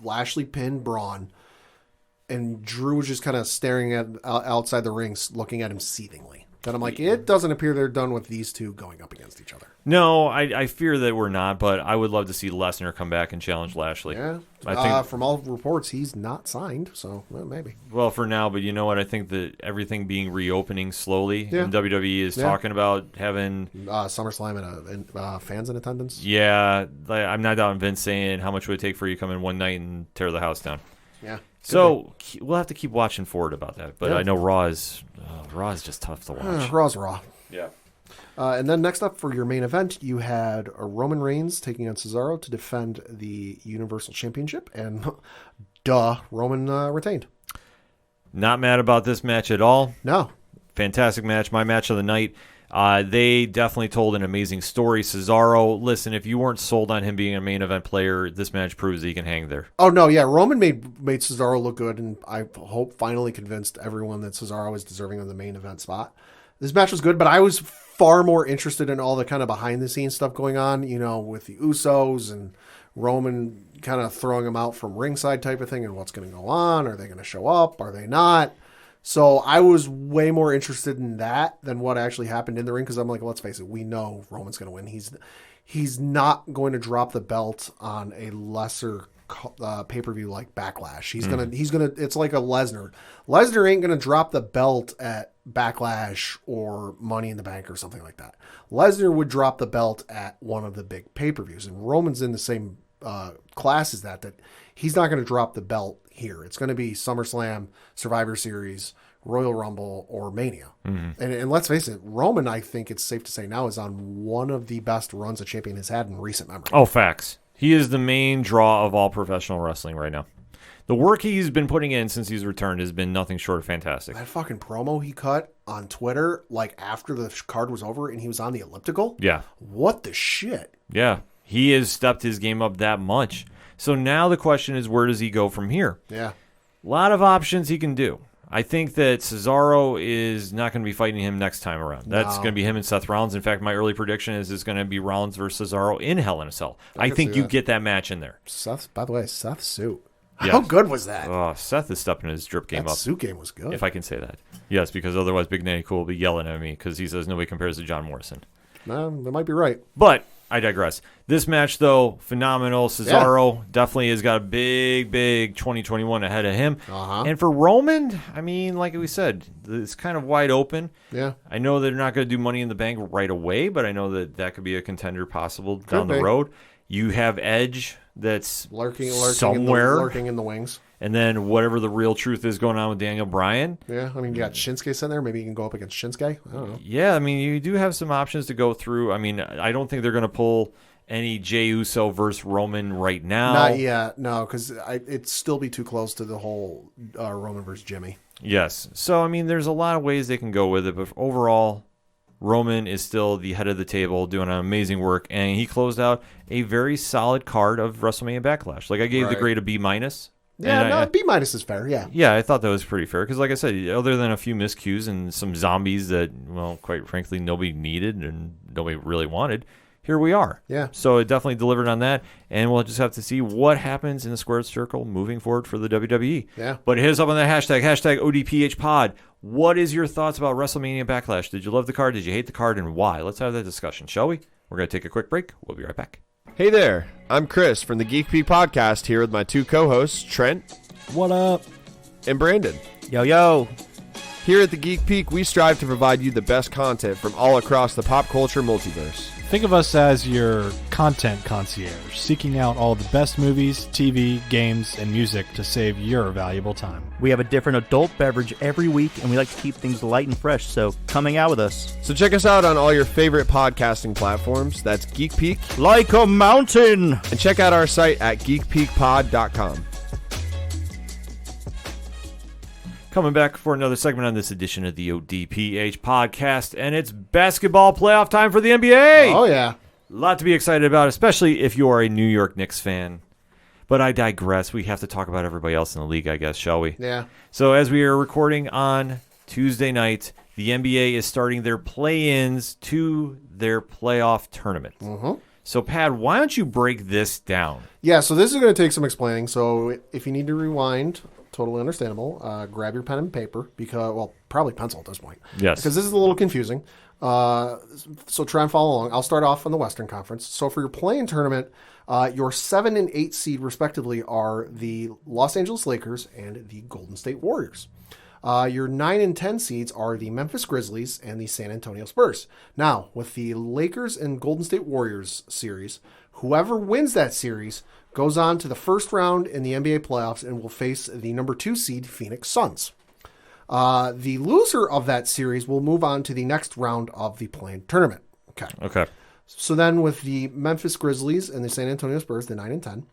[SPEAKER 3] Lashley pinned Braun, and Drew was just kind of staring at outside the ring, looking at him seethingly. then I'm like, it doesn't appear they're done with these two going up against each other.
[SPEAKER 1] No, I fear that we're not, but I would love to see Lesnar come back and challenge Lashley.
[SPEAKER 3] Yeah.
[SPEAKER 1] I think,
[SPEAKER 3] From all reports, he's not signed, so maybe.
[SPEAKER 1] well, for now, but you know what? I think that everything being reopening slowly,
[SPEAKER 3] Yeah.
[SPEAKER 1] and WWE is talking about having...
[SPEAKER 3] SummerSlam and fans in attendance.
[SPEAKER 1] Yeah, I'm not doubting Vince saying how much would it take for you to come in one night and tear the house down.
[SPEAKER 3] Yeah.
[SPEAKER 1] So we'll have to keep watching forward about that. But
[SPEAKER 3] Yeah.
[SPEAKER 1] I know Raw is just tough to watch.
[SPEAKER 3] Raw's Raw.
[SPEAKER 1] Yeah.
[SPEAKER 3] And then next up for your main event, you had Roman Reigns taking on Cesaro to defend the Universal Championship, and Roman retained.
[SPEAKER 1] Not mad about this match at all.
[SPEAKER 3] No.
[SPEAKER 1] Fantastic match. My match of the night. They definitely told an amazing story. Cesaro, listen, if you weren't sold on him being a main event player, this match proves that he can hang there.
[SPEAKER 3] Oh, no, yeah. Roman made Cesaro look good, and I hope finally convinced everyone that Cesaro is deserving of the main event spot. This match was good, but I was far more interested in all the kind of behind-the-scenes stuff going on, with the Usos and Roman kind of throwing them out from ringside type of thing and what's going to go on. Are they going to show up? Are they not? So I was way more interested in that than what actually happened in the ring, because I'm like, let's face it, we know Roman's going to win. He's not going to drop the belt on a lesser pay-per-view like Backlash. He's gonna. It's like a Lesnar. Lesnar ain't gonna drop the belt at Backlash or Money in the Bank or something like that. Lesnar would drop the belt at one of the big pay-per-views, and Roman's in the same class as that he's not going to drop the belt here. It's going to be SummerSlam, Survivor Series, Royal Rumble, or Mania. Mm-hmm. And let's face it, Roman, I think it's safe to say now, is on one of the best runs a champion has had in recent memory.
[SPEAKER 1] Oh, facts. He is the main draw of all professional wrestling right now. The work he's been putting in since he's returned has been nothing short of fantastic.
[SPEAKER 3] That fucking promo he cut on Twitter, like after the card was over and he was on the elliptical.
[SPEAKER 1] Yeah.
[SPEAKER 3] What the shit?
[SPEAKER 1] Yeah. He has stepped his game up that much. So now the question is, where does he go from here?
[SPEAKER 3] Yeah.
[SPEAKER 1] A lot of options he can do. I think that Cesaro is not going to be fighting him next time around. That's going to be him and Seth Rollins. In fact, my early prediction is it's going to be Rollins versus Cesaro in Hell in a Cell. I think you get that match in there.
[SPEAKER 3] By the way, Seth's suit.
[SPEAKER 1] Yes.
[SPEAKER 3] How good was that?
[SPEAKER 1] Oh, Seth is stepping his drip game
[SPEAKER 3] that
[SPEAKER 1] up.
[SPEAKER 3] suit game was good.
[SPEAKER 1] If I can say that. Yes, because otherwise Big Nanny Cool will be yelling at me because he says nobody compares to John Morrison.
[SPEAKER 3] No, they might be right.
[SPEAKER 1] But I digress. This match, though, phenomenal. Cesaro definitely has got a big, big 2021 ahead of him.
[SPEAKER 3] Uh-huh.
[SPEAKER 1] And for Roman, I mean, like we said, it's kind of wide open.
[SPEAKER 3] Yeah.
[SPEAKER 1] I know they're not going to do Money in the Bank right away, but I know that could be a contender possible down the road. You have Edge that's
[SPEAKER 3] lurking
[SPEAKER 1] somewhere.
[SPEAKER 3] Lurking in the wings.
[SPEAKER 1] And then whatever the real truth is going on with Daniel Bryan.
[SPEAKER 3] Yeah, I mean, you got Shinsuke sitting there. Maybe you can go up against Shinsuke. I don't know.
[SPEAKER 1] Yeah, I mean, you do have some options to go through. I mean, I don't think they're going to pull any Jey Uso versus Roman right now.
[SPEAKER 3] Not yet, no, because it'd still be too close to the whole Roman versus Jimmy.
[SPEAKER 1] Yes. So, I mean, there's a lot of ways they can go with it, but overall, Roman is still the head of the table doing amazing work, and he closed out a very solid card of WrestleMania Backlash. Like, I gave the grade a B-.
[SPEAKER 3] Yeah, B- is fair, yeah.
[SPEAKER 1] Yeah, I thought that was pretty fair, because like I said, other than a few miscues and some zombies that, well, quite frankly, nobody needed and nobody really wanted, here we are.
[SPEAKER 3] Yeah.
[SPEAKER 1] So it definitely delivered on that, and we'll just have to see what happens in the squared circle moving forward for the WWE.
[SPEAKER 3] Yeah.
[SPEAKER 1] But hit us up on that hashtag ODPH pod. What is your thoughts about WrestleMania Backlash? Did you love the card? Did you hate the card? And why? Let's have that discussion, shall we? We're going to take a quick break. We'll be right back.
[SPEAKER 6] Hey there, I'm Chris from the Geek Peak Podcast here with my two co-hosts, Trent.
[SPEAKER 7] What up?
[SPEAKER 6] And Brandon.
[SPEAKER 7] Yo, yo.
[SPEAKER 6] Here at the Geek Peak, we strive to provide you the best content from all across the pop culture multiverse.
[SPEAKER 7] Think of us as your content concierge, seeking out all the best movies, TV, games, and music to save your valuable time.
[SPEAKER 8] We have a different adult beverage every week, and we like to keep things light and fresh, so come hang out with us.
[SPEAKER 6] So check us out on all your favorite podcasting platforms. That's Geek Peak.
[SPEAKER 8] Like a mountain!
[SPEAKER 6] And check out our site at geekpeakpod.com.
[SPEAKER 1] Coming back for another segment on this edition of the ODPH podcast, and it's basketball playoff time for the NBA.
[SPEAKER 3] Oh, yeah.
[SPEAKER 1] A lot to be excited about, especially if you are a New York Knicks fan. But I digress. We have to talk about everybody else in the league, I guess, shall we?
[SPEAKER 3] Yeah.
[SPEAKER 1] So as we are recording on Tuesday night, the NBA is starting their play-ins to their playoff tournament.
[SPEAKER 3] Mm-hmm.
[SPEAKER 1] So, Pat, why don't you break this down?
[SPEAKER 3] Yeah, so this is going to take some explaining. So if you need to rewind, totally understandable. Grab your pen and paper, because, well, probably pencil at this point.
[SPEAKER 1] Yes.
[SPEAKER 3] Because this is a little confusing. So try and follow along. I'll start off on the Western Conference. So for your play-in tournament, your 7 and 8 seed respectively are the Los Angeles Lakers and the Golden State Warriors. Your 9 and 10 seeds are the Memphis Grizzlies and the San Antonio Spurs. Now, with the Lakers and Golden State Warriors series, whoever wins that series goes on to the first round in the NBA playoffs and will face the number 2 seed Phoenix Suns. The loser of that series will move on to the next round of the play-in tournament.
[SPEAKER 1] Okay.
[SPEAKER 3] So then with the Memphis Grizzlies and the San Antonio Spurs, the 9 and 10,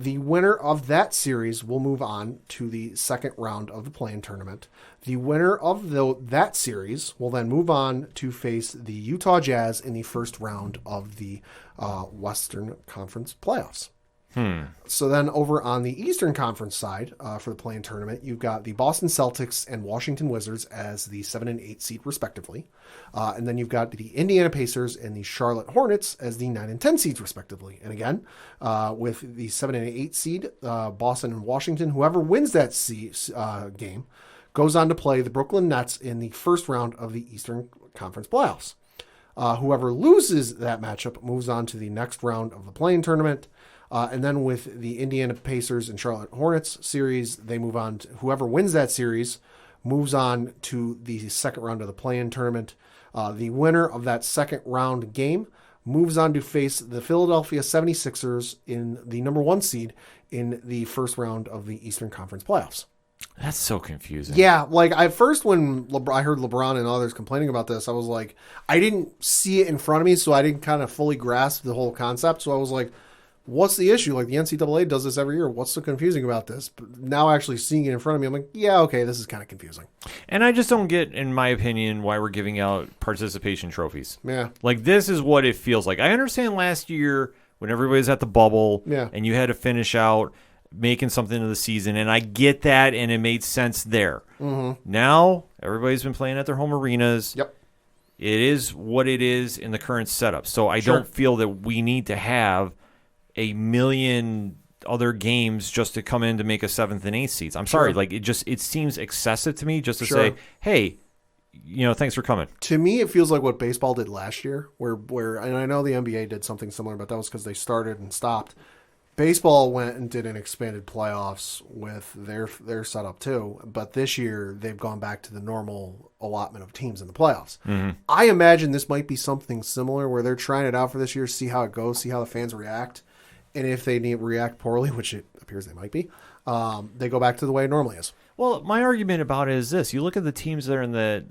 [SPEAKER 3] the winner of that series will move on to the second round of the play-in tournament. The winner of that series will then move on to face the Utah Jazz in the first round of the Western Conference playoffs. So then over on the Eastern Conference side for the play-in tournament, you've got the Boston Celtics and Washington Wizards as the 7 and 8 seed respectively. And then you've got the Indiana Pacers and the Charlotte Hornets as the 9 and 10 seeds respectively. And again, with the 7 and 8 seed, Boston and Washington, whoever wins that game goes on to play the Brooklyn Nets in the first round of the Eastern Conference playoffs. Whoever loses that matchup moves on to the next round of the play-in tournament. And then with the Indiana Pacers and Charlotte Hornets series, they move on to whoever wins that series moves on to the second round of the play-in tournament. The winner of that second round game moves on to face the Philadelphia 76ers in the number 1 seed in the first round of the Eastern Conference playoffs.
[SPEAKER 1] That's so confusing.
[SPEAKER 3] Yeah, like at first when I heard LeBron and others complaining about this, I was like, I didn't see it in front of me, so I didn't kind of fully grasp the whole concept. So I was like, what's the issue? Like the NCAA does this every year. What's so confusing about this? But now actually seeing it in front of me, I'm like, yeah, okay, this is kind of confusing.
[SPEAKER 1] And I just don't get, in my opinion, why we're giving out participation trophies.
[SPEAKER 3] Yeah.
[SPEAKER 1] Like this is what it feels like. I understand last year when everybody's at the bubble and you had to finish out making something of the season, and I get that, and it made sense there. Mm-hmm. Now, everybody's been playing at their home arenas.
[SPEAKER 3] Yep.
[SPEAKER 1] It is what it is in the current setup. So I don't feel that we need to have a million other games just to come in to make a 7th and 8th seeds. I'm sorry, like it seems excessive to me just to say, hey, thanks for coming.
[SPEAKER 3] To me, it feels like what baseball did last year, where and I know the NBA did something similar, but that was because they started and stopped. Baseball went and did an expanded playoffs with their setup too, but this year they've gone back to the normal allotment of teams in the playoffs. Mm-hmm. I imagine this might be something similar where they're trying it out for this year, see how it goes, see how the fans react. And if they react poorly, which it appears they might be, they go back to the way it normally is.
[SPEAKER 1] Well, my argument about it is this. You look at the teams that are in the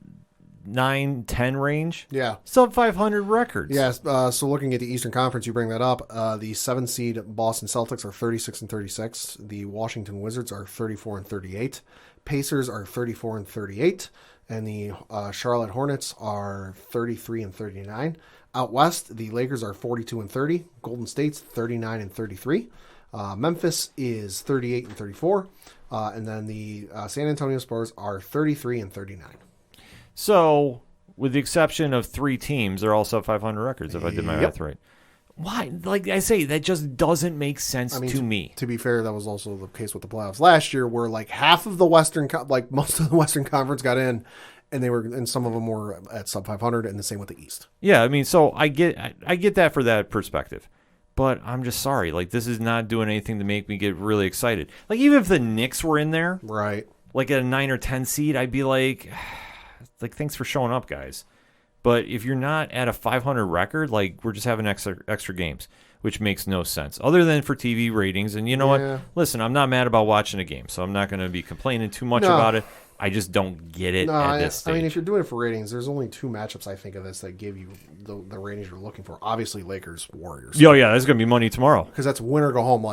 [SPEAKER 1] 9-10 range.
[SPEAKER 3] Yeah.
[SPEAKER 1] Sub 500 records.
[SPEAKER 3] Yes. So looking at the Eastern Conference, you bring that up. The 7 seed Boston Celtics are 36 and 36. The Washington Wizards are 34 and 38. Pacers are 34 and 38. And the Charlotte Hornets are 33 and 39. Out west, the Lakers are 42 and 30. Golden State's 39 and 33. Memphis is 38 and 34. And then the San Antonio Spurs are 33 and 39.
[SPEAKER 1] So, with the exception of 3 teams, they're all sub 500 records, if I did my math right. Why? Like I say, that just doesn't make sense to me.
[SPEAKER 3] To be fair, that was also the case with the playoffs last year, where like half of the most of the Western Conference got in, and some of them were at sub 500, and the same with the East.
[SPEAKER 1] Yeah, I mean, so I get that for that perspective, but I'm just sorry. Like this is not doing anything to make me get really excited. Like even if the Knicks were in there,
[SPEAKER 3] right?
[SPEAKER 1] Like at a 9 or 10 seed, I'd be like, thanks for showing up, guys. But if you're not at a 500 record, like we're just having extra games, which makes no sense other than for TV ratings. And you know what? Listen, I'm not mad about watching a game, so I'm not going to be complaining too much about it. I just don't get it at this stage.
[SPEAKER 3] I mean, if you're doing it for ratings, there's only 2 matchups I think of this that give you the ratings you're looking for. Obviously, Lakers, Warriors.
[SPEAKER 1] Oh, yeah, that's going to be money tomorrow.
[SPEAKER 3] Because that's win or go home,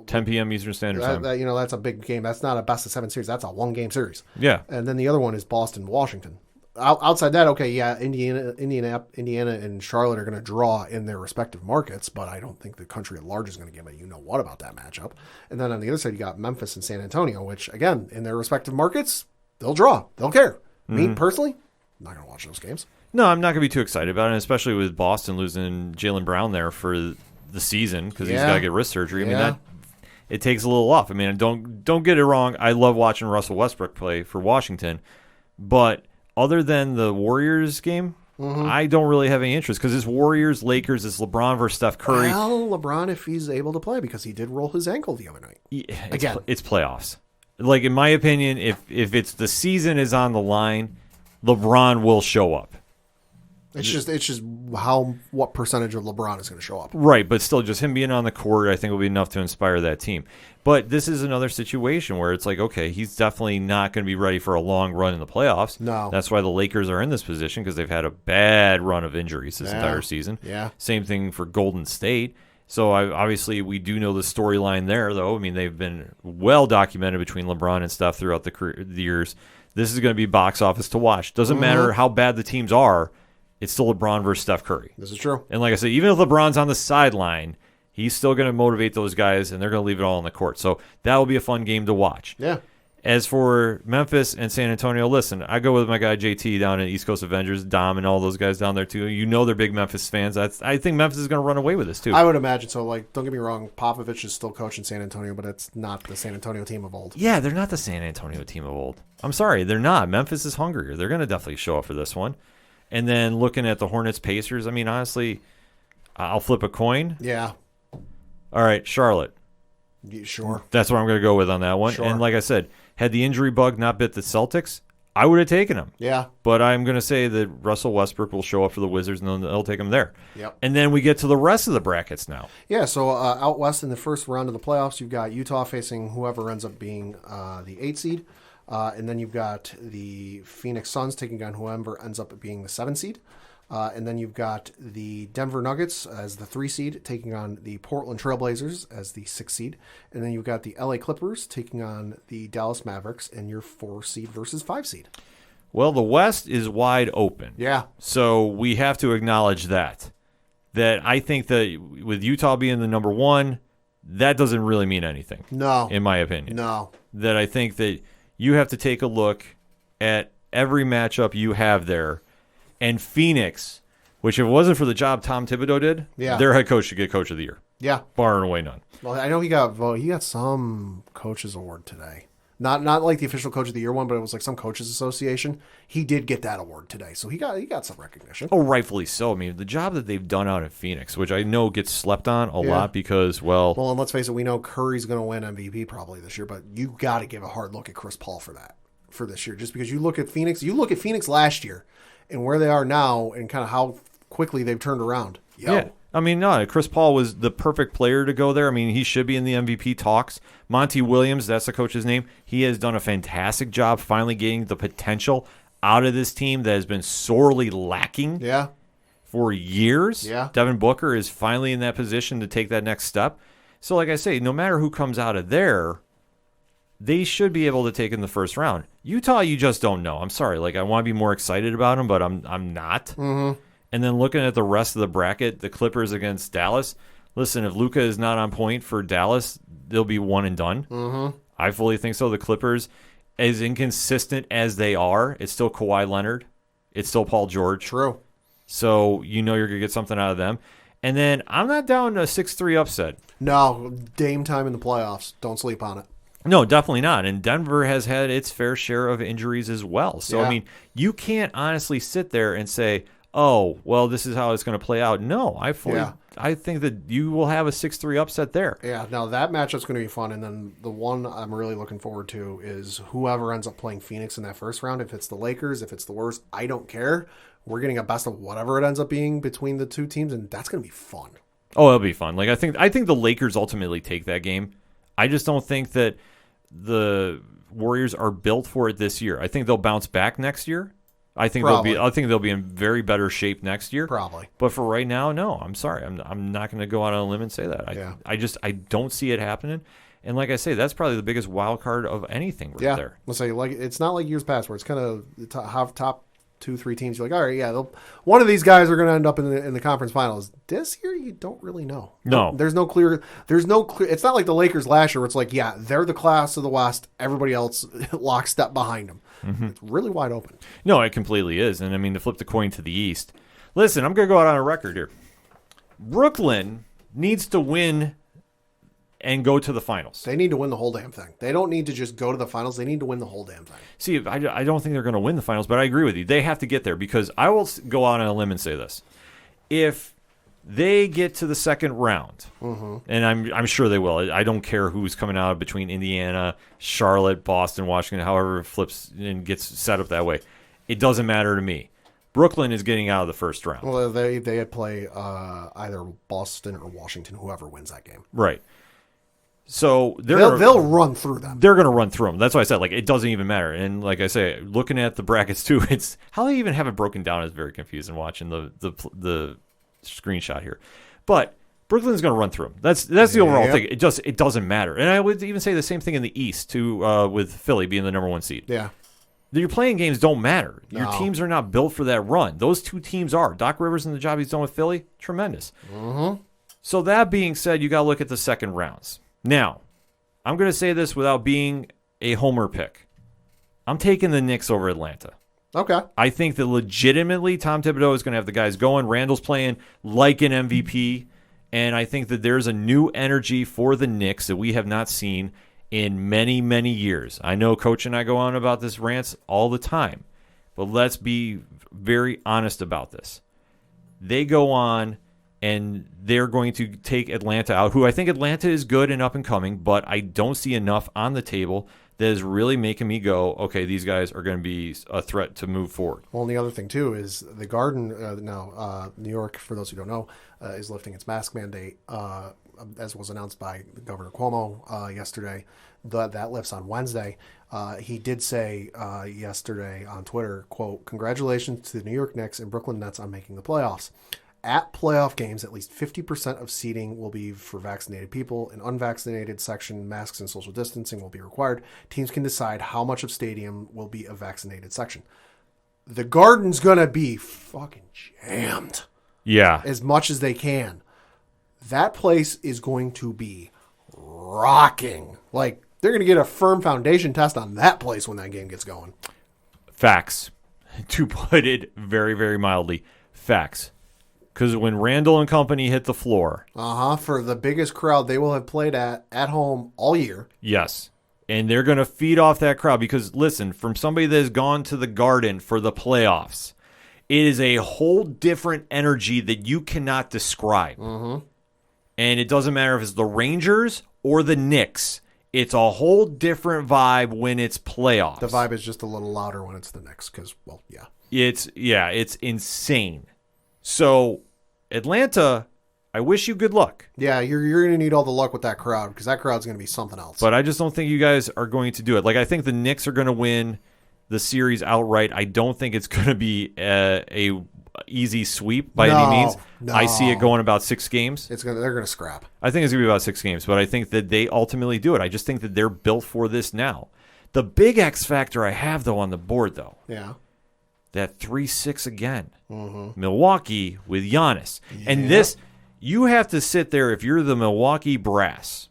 [SPEAKER 1] 10 p.m. Eastern Standard Time.
[SPEAKER 3] That's a big game. That's not a best-of-7 series. That's a one-game series.
[SPEAKER 1] Yeah.
[SPEAKER 3] And then the other one is Boston-Washington. Outside that, okay, yeah, Indiana and Charlotte are going to draw in their respective markets, but I don't think the country at large is going to give a you-know-what about that matchup. And then on the other side, you got Memphis and San Antonio, which, again, in their respective markets, they'll draw. They'll care. Mm-hmm. Me, personally, I'm not going to watch those games.
[SPEAKER 1] No, I'm not going to be too excited about it, especially with Boston losing Jaylen Brown there for the season because he's got to get wrist surgery. I mean, it takes a little off. I mean, don't get it wrong. I love watching Russell Westbrook play for Washington. But other than the Warriors game, I don't really have any interest because it's Warriors, Lakers, it's LeBron versus Steph Curry.
[SPEAKER 3] Well, LeBron, if he's able to play, because he did roll his ankle the other night. Again.
[SPEAKER 1] It's playoffs. Like, in my opinion, if it's the season is on the line, LeBron will show up.
[SPEAKER 3] It's just what percentage of LeBron is going to show up.
[SPEAKER 1] Right, but still, just him being on the court, I think will be enough to inspire that team. But this is another situation where it's like, okay, he's definitely not going to be ready for a long run in the playoffs.
[SPEAKER 3] No.
[SPEAKER 1] That's why the Lakers are in this position, because they've had a bad run of injuries this entire season.
[SPEAKER 3] Yeah.
[SPEAKER 1] Same thing for Golden State. So obviously we do know the storyline there, though. I mean, they've been well documented between LeBron and Steph throughout the years. This is going to be box office to watch. Doesn't matter how bad the teams are. It's still LeBron versus Steph Curry.
[SPEAKER 3] This is true.
[SPEAKER 1] And like I said, even if LeBron's on the sideline, he's still going to motivate those guys, and they're going to leave it all on the court. So that will be a fun game to watch.
[SPEAKER 3] Yeah.
[SPEAKER 1] As for Memphis and San Antonio, listen, I go with my guy JT down in East Coast Avengers, Dom, and all those guys down there too. You know they're big Memphis fans. I think Memphis is going to run away with this too.
[SPEAKER 3] I would imagine so. Like, don't get me wrong, Popovich is still coaching San Antonio, but it's not the San Antonio team of old.
[SPEAKER 1] Yeah, they're not the San Antonio team of old. I'm sorry, they're not. Memphis is hungrier. They're going to definitely show up for this one. And then looking at the Hornets Pacers, I mean, honestly, I'll flip a coin.
[SPEAKER 3] Yeah.
[SPEAKER 1] All right, Charlotte.
[SPEAKER 3] Sure.
[SPEAKER 1] That's what I'm going to go with on that one.
[SPEAKER 3] Sure.
[SPEAKER 1] And like I said, had the injury bug not bit the Celtics, I would have taken them.
[SPEAKER 3] Yeah.
[SPEAKER 1] But I'm going to say that Russell Westbrook will show up for the Wizards, and they'll take him there.
[SPEAKER 3] Yep.
[SPEAKER 1] And then we get to the rest of the brackets now.
[SPEAKER 3] Yeah, so out west in the first round of the playoffs, you've got Utah facing whoever ends up being the 8 seed. And then you've got the Phoenix Suns taking on whoever ends up being the 7 seed. And then you've got the Denver Nuggets as the 3 seed taking on the Portland Trailblazers as the 6 seed. And then you've got the LA Clippers taking on the Dallas Mavericks and your 4 seed versus 5 seed.
[SPEAKER 1] Well, the West is wide open.
[SPEAKER 3] Yeah.
[SPEAKER 1] So we have to acknowledge that. That I think that with Utah being the number 1, that doesn't really mean anything.
[SPEAKER 3] No.
[SPEAKER 1] In my opinion.
[SPEAKER 3] No.
[SPEAKER 1] That I think that you have to take a look at every matchup you have there. And Phoenix, which if it wasn't for the job Tom Thibodeau did, their head coach should get Coach of the Year.
[SPEAKER 3] Yeah.
[SPEAKER 1] Bar and away none.
[SPEAKER 3] Well, I know he got some coaches award today. Not like the official Coach of the Year one, but it was like some coaches association. He did get that award today, so he got some recognition.
[SPEAKER 1] Oh, rightfully so. I mean, the job that they've done out in Phoenix, which I know gets slept on a lot because, well,
[SPEAKER 3] and let's face it, we know Curry's going to win MVP probably this year, but you got to give a hard look at Chris Paul for this year, just because you look at Phoenix last year and where they are now and kind of how quickly they've turned around.
[SPEAKER 1] Yeah. I mean, no, Chris Paul was the perfect player to go there. I mean, he should be in the MVP talks. Monty Williams, that's the coach's name. He has done a fantastic job finally getting the potential out of this team that has been sorely lacking for years.
[SPEAKER 3] Yeah.
[SPEAKER 1] Devin Booker is finally in that position to take that next step. So, like I say, no matter who comes out of there, they should be able to take in the first round. Utah, you just don't know. I'm sorry. Like, I want to be more excited about them, but I'm not.
[SPEAKER 3] Mm-hmm.
[SPEAKER 1] And then looking at the rest of the bracket, the Clippers against Dallas. Listen, if Luka is not on point for Dallas, they'll be one and done.
[SPEAKER 3] Mm-hmm.
[SPEAKER 1] I fully think so. The Clippers, as inconsistent as they are, it's still Kawhi Leonard. It's still Paul George.
[SPEAKER 3] True.
[SPEAKER 1] So you know you're going to get something out of them. And then I'm not down to a 6-3 upset.
[SPEAKER 3] No, Dame time in the playoffs. Don't sleep on it.
[SPEAKER 1] No, definitely not. And Denver has had its fair share of injuries as well. So, I mean, you can't honestly sit there and say, oh, well, this is how it's going to play out. No, I think that you will have a 6-3 upset there.
[SPEAKER 3] Yeah, now that matchup's going to be fun. And then the one I'm really looking forward to is whoever ends up playing Phoenix in that first round. If it's the Lakers, if it's the Warriors, I don't care. We're getting a best of whatever it ends up being between the two teams, and that's going to be fun.
[SPEAKER 1] Oh, it'll be fun. Like I think the Lakers ultimately take that game. I just don't think that the Warriors are built for it this year. I think they'll bounce back next year. I think they'll be in very better shape next year.
[SPEAKER 3] Probably.
[SPEAKER 1] But for right now, no. I'm sorry. I'm not going to go out on a limb and say that. I don't see it happening. And like I say, that's probably the biggest wild card of anything there.
[SPEAKER 3] Let's say it's not like years past where it's kind of top 2-3 teams. You're like, all right, one of these guys are going to end up in the conference finals. This year, you don't really know.
[SPEAKER 1] No,
[SPEAKER 3] there's no clear. It's not like the Lakers last year, where it's like, yeah, they're the class of the West. Everybody else lockstep behind them. Mm-hmm. It's really wide open.
[SPEAKER 1] No, it completely is. And I mean, to flip the coin to the East. Listen, I'm going to go out on a record here. Brooklyn needs to win and go to the finals.
[SPEAKER 3] They need to win the whole damn thing. They don't need to just go to the finals. They need to win the whole damn thing.
[SPEAKER 1] See, I don't think they're going to win the finals, but I agree with you. They have to get there because I will go out on a limb and say this. If they get to the second round, and I'm sure they will. I don't care who's coming out between Indiana, Charlotte, Boston, Washington, however it flips and gets set up that way. It doesn't matter to me. Brooklyn is getting out of the first round.
[SPEAKER 3] Well, they play either Boston or Washington, whoever wins that game.
[SPEAKER 1] Right. So
[SPEAKER 3] they'll run through them.
[SPEAKER 1] They're going to run through them. That's why I said, like, it doesn't even matter. And like I say, looking at the brackets too, it's how they even have it broken down is very confusing watching the screenshot here. But Brooklyn's going to run through them. That's the overall thing. It doesn't matter. And I would even say the same thing in the East too, with Philly being the number 1 seed.
[SPEAKER 3] Yeah.
[SPEAKER 1] Your playing games don't matter.
[SPEAKER 3] No.
[SPEAKER 1] Your teams are not built for that run. Those two teams are. Doc Rivers and the job he's done with Philly, tremendous. So that being said, you got to look at the second rounds. Now, I'm going to say this without being a homer pick. I'm taking the Knicks over Atlanta.
[SPEAKER 3] Okay.
[SPEAKER 1] I think that legitimately Tom Thibodeau is going to have the guys going. Randall's playing like an MVP. And I think that there's a new energy for the Knicks that we have not seen in many, many years. I know Coach and I go on about this rants all the time, but let's be very honest about this. They go on and they're going to take Atlanta out, who I think Atlanta is good and up and coming, but I don't see enough on the table that is really making me go, okay, these guys are going to be a threat to move forward.
[SPEAKER 3] Well, and the other thing, too, is the Garden, New York, for those who don't know, is lifting its mask mandate, as was announced by Governor Cuomo yesterday. That lifts on Wednesday. He did say yesterday on Twitter, quote, "Congratulations to the New York Knicks and Brooklyn Nets on making the playoffs. At playoff games, at least 50% of seating will be for vaccinated people. In unvaccinated section, masks and social distancing will be required. Teams can decide how much of stadium will be a vaccinated section." The Garden's going to be fucking jammed.
[SPEAKER 1] Yeah.
[SPEAKER 3] As much as they can. That place is going to be rocking. Like, they're going to get a firm foundation test on that place when that game gets going.
[SPEAKER 1] Facts. To put it very, very mildly, facts. Because when Randall and company hit the floor.
[SPEAKER 3] For the biggest crowd they will have played at home all year.
[SPEAKER 1] Yes. And they're going to feed off that crowd. Because, listen, from somebody that has gone to the Garden for the playoffs, it is a whole different energy that you cannot describe. And it doesn't matter if it's the Rangers or the Knicks. It's a whole different vibe when it's playoffs.
[SPEAKER 3] The vibe is just a little louder when it's the Knicks because, well, yeah.
[SPEAKER 1] It's insane. So, Atlanta, I wish you good luck.
[SPEAKER 3] Yeah, you're going to need all the luck with that crowd because that crowd's going to be something else.
[SPEAKER 1] But I just don't think you guys are going to do it. Like, I think the Knicks are going to win the series outright. I don't think it's going to be a easy sweep by any means.
[SPEAKER 3] No.
[SPEAKER 1] I see it going about 6 games.
[SPEAKER 3] They're going to scrap.
[SPEAKER 1] I think it's going to be about 6 games, but I think that they ultimately do it. I just think that they're built for this now. The big X factor I have, though, on the board, though,
[SPEAKER 3] Yeah.
[SPEAKER 1] that 3-6 again. Milwaukee with Giannis. And this, you have to sit there if you're the Milwaukee Brass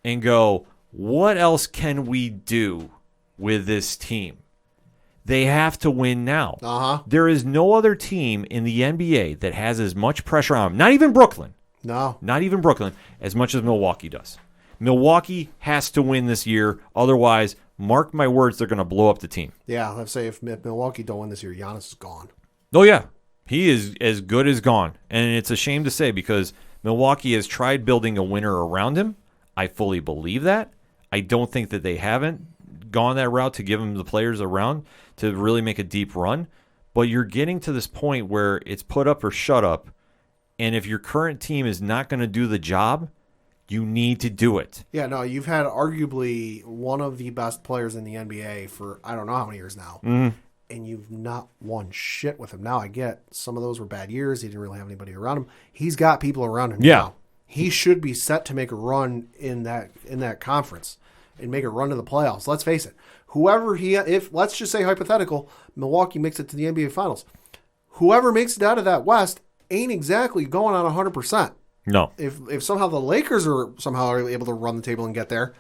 [SPEAKER 1] and go, what else can we do with this team? They have to win now. There is no other team in the NBA that has as much pressure on them. Not even Brooklyn.
[SPEAKER 3] No.
[SPEAKER 1] Not even Brooklyn, as much as Milwaukee does. Milwaukee has to win this year. Otherwise, mark my words, they're going to blow up the team.
[SPEAKER 3] Yeah, let's say if Milwaukee don't win this year, Giannis is gone.
[SPEAKER 1] Oh, yeah. He is as good as gone. And it's a shame to say because Milwaukee has tried building a winner around him. I fully believe that. I don't think that they haven't gone that route to give him the players around to really make a deep run. But you're getting to this point where it's put up or shut up. And if your current team is not going to do the job, you need to do it.
[SPEAKER 3] Yeah, no, you've had arguably one of the best players in the NBA for I don't know how many years now. And you've not won shit with him. Now, I get some of those were bad years. He didn't really have anybody around him. He's got people around him now. He should be set to make a run in that conference and make a run to the playoffs. Let's face it. If let's just say hypothetical, Milwaukee makes it to the NBA Finals. Whoever makes it out of that West ain't exactly going on 100%.
[SPEAKER 1] No.
[SPEAKER 3] If somehow the Lakers are able to run the table and get there,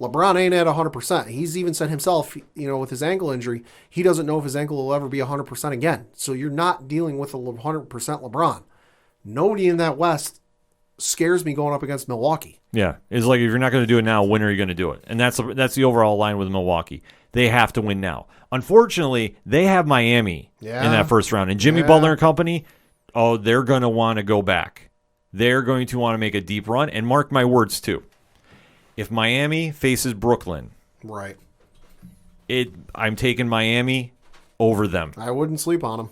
[SPEAKER 3] LeBron ain't at 100%. He's even said himself, with his ankle injury, he doesn't know if his ankle will ever be 100% again. So you're not dealing with a 100% LeBron. Nobody in that West scares me going up against Milwaukee.
[SPEAKER 1] Yeah, it's like if you're not going to do it now, when are you going to do it? And that's the overall line with Milwaukee. They have to win now. Unfortunately, they have Miami in that first round. And Jimmy Butler and company, they're going to want to go back. They're going to want to make a deep run. And mark my words, too. If Miami faces Brooklyn,
[SPEAKER 3] right,
[SPEAKER 1] I'm taking Miami over them.
[SPEAKER 3] I wouldn't sleep on them.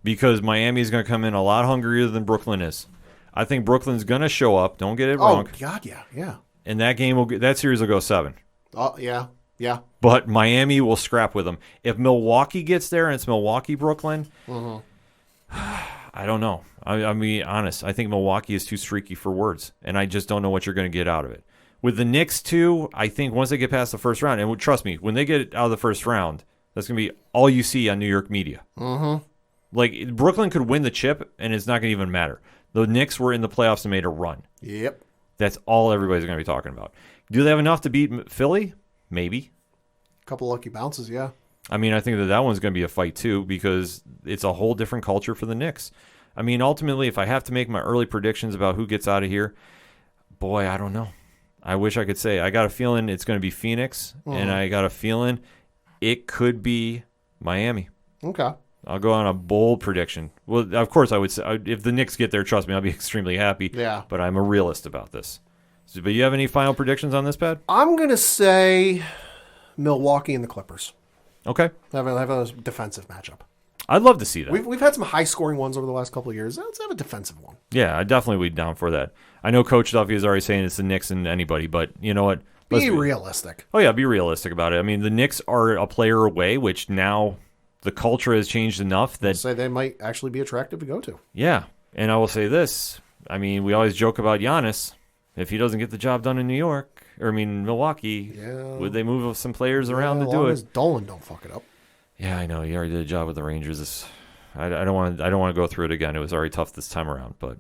[SPEAKER 1] Because Miami is going to come in a lot hungrier than Brooklyn is. I think Brooklyn's going to show up. Don't get it wrong.
[SPEAKER 3] Oh, God, yeah.
[SPEAKER 1] And that series will go 7.
[SPEAKER 3] Oh, yeah.
[SPEAKER 1] But Miami will scrap with them. If Milwaukee gets there and it's Milwaukee-Brooklyn, I don't know. I'll be honest. I think Milwaukee is too streaky for words, and I just don't know what you're going to get out of it. With the Knicks, too, I think once they get past the first round, and trust me, when they get out of the first round, that's going to be all you see on New York media. Like, Brooklyn could win the chip, and it's not going to even matter. The Knicks were in the playoffs and made a run.
[SPEAKER 3] Yep.
[SPEAKER 1] That's all everybody's going to be talking about. Do they have enough to beat Philly? Maybe.
[SPEAKER 3] A couple lucky bounces, yeah.
[SPEAKER 1] I mean, I think that one's going to be a fight, too, because it's a whole different culture for the Knicks. I mean, ultimately, if I have to make my early predictions about who gets out of here, boy, I don't know. I wish I could say. I got a feeling it's going to be Phoenix, and I got a feeling it could be Miami.
[SPEAKER 3] Okay.
[SPEAKER 1] I'll go on a bold prediction. Well, of course, I would say if the Knicks get there, trust me, I'll be extremely happy.
[SPEAKER 3] Yeah.
[SPEAKER 1] But I'm a realist about this. But you have any final predictions on this, Pat?
[SPEAKER 3] I'm going to say Milwaukee and the Clippers.
[SPEAKER 1] Okay.
[SPEAKER 3] Have a defensive matchup.
[SPEAKER 1] I'd love to see that.
[SPEAKER 3] We've had some high-scoring ones over the last couple of years. Let's have a defensive one.
[SPEAKER 1] Yeah, I definitely would be down for that. I know Coach Duffy is already saying it's the Knicks and anybody, but you know what?
[SPEAKER 3] Be realistic.
[SPEAKER 1] Oh, yeah, be realistic about it. I mean, the Knicks are a player away, which now the culture has changed enough that...
[SPEAKER 3] I'll say they might actually be attractive to go to.
[SPEAKER 1] Yeah, and I will say this. I mean, we always joke about Giannis. If he doesn't get the job done in New York, Milwaukee, would they move some players around to do it?
[SPEAKER 3] As long as Dolan don't fuck it up.
[SPEAKER 1] Yeah, I know. He already did a job with the Rangers. I don't want to go through it again. It was already tough this time around, but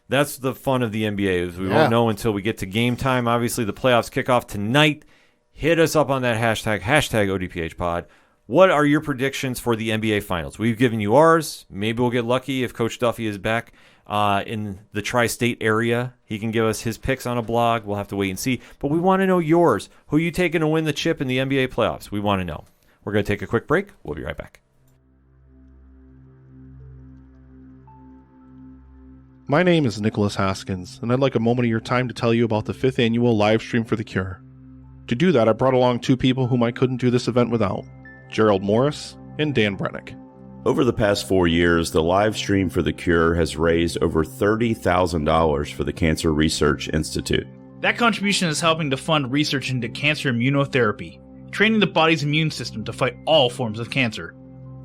[SPEAKER 1] that's the fun of the NBA. Is we won't know until we get to game time. Obviously, the playoffs kick off tonight. Hit us up on that hashtag ODPHpod. What are your predictions for the NBA Finals? We've given you ours. Maybe we'll get lucky if Coach Duffy is back in the tri-state area. He can give us his picks on a blog. We'll have to wait and see. But we want to know yours. Who are you taking to win the chip in the NBA playoffs? We want to know. We're going to take a quick break. We'll be right back.
[SPEAKER 9] My name is Nicholas Haskins, and I'd like a moment of your time to tell you about the 5th annual Livestream for the Cure. To do that, I brought along 2 people whom I couldn't do this event without, Gerald Morris and Dan Brennick.
[SPEAKER 10] Over the past 4 years, the Livestream for the Cure has raised over $30,000 for the Cancer Research Institute.
[SPEAKER 11] That contribution is helping to fund research into cancer immunotherapy, training the body's immune system to fight all forms of cancer.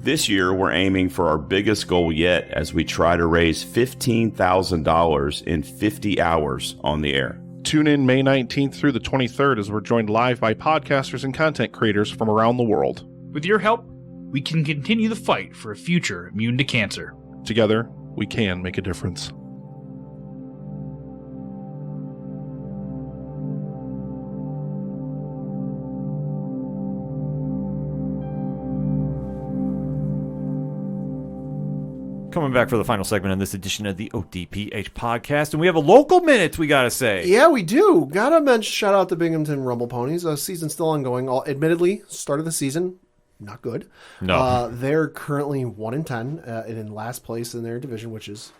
[SPEAKER 10] This year, we're aiming for our biggest goal yet as we try to raise $15,000 in 50 hours on the air.
[SPEAKER 9] Tune in May 19th through the 23rd as we're joined live by podcasters and content creators from around the world.
[SPEAKER 11] With your help, we can continue the fight for a future immune to cancer.
[SPEAKER 9] Together, we can make a difference.
[SPEAKER 1] Coming back for the final segment on this edition of the ODPH podcast, and we have a local minute, we got to say.
[SPEAKER 3] Yeah, we do. Gotta mention, shout out to Binghamton Rumble Ponies. Season's still ongoing. Admittedly, start of the season, not good.
[SPEAKER 1] No.
[SPEAKER 3] They're currently 1-10 and in last place in their division, which is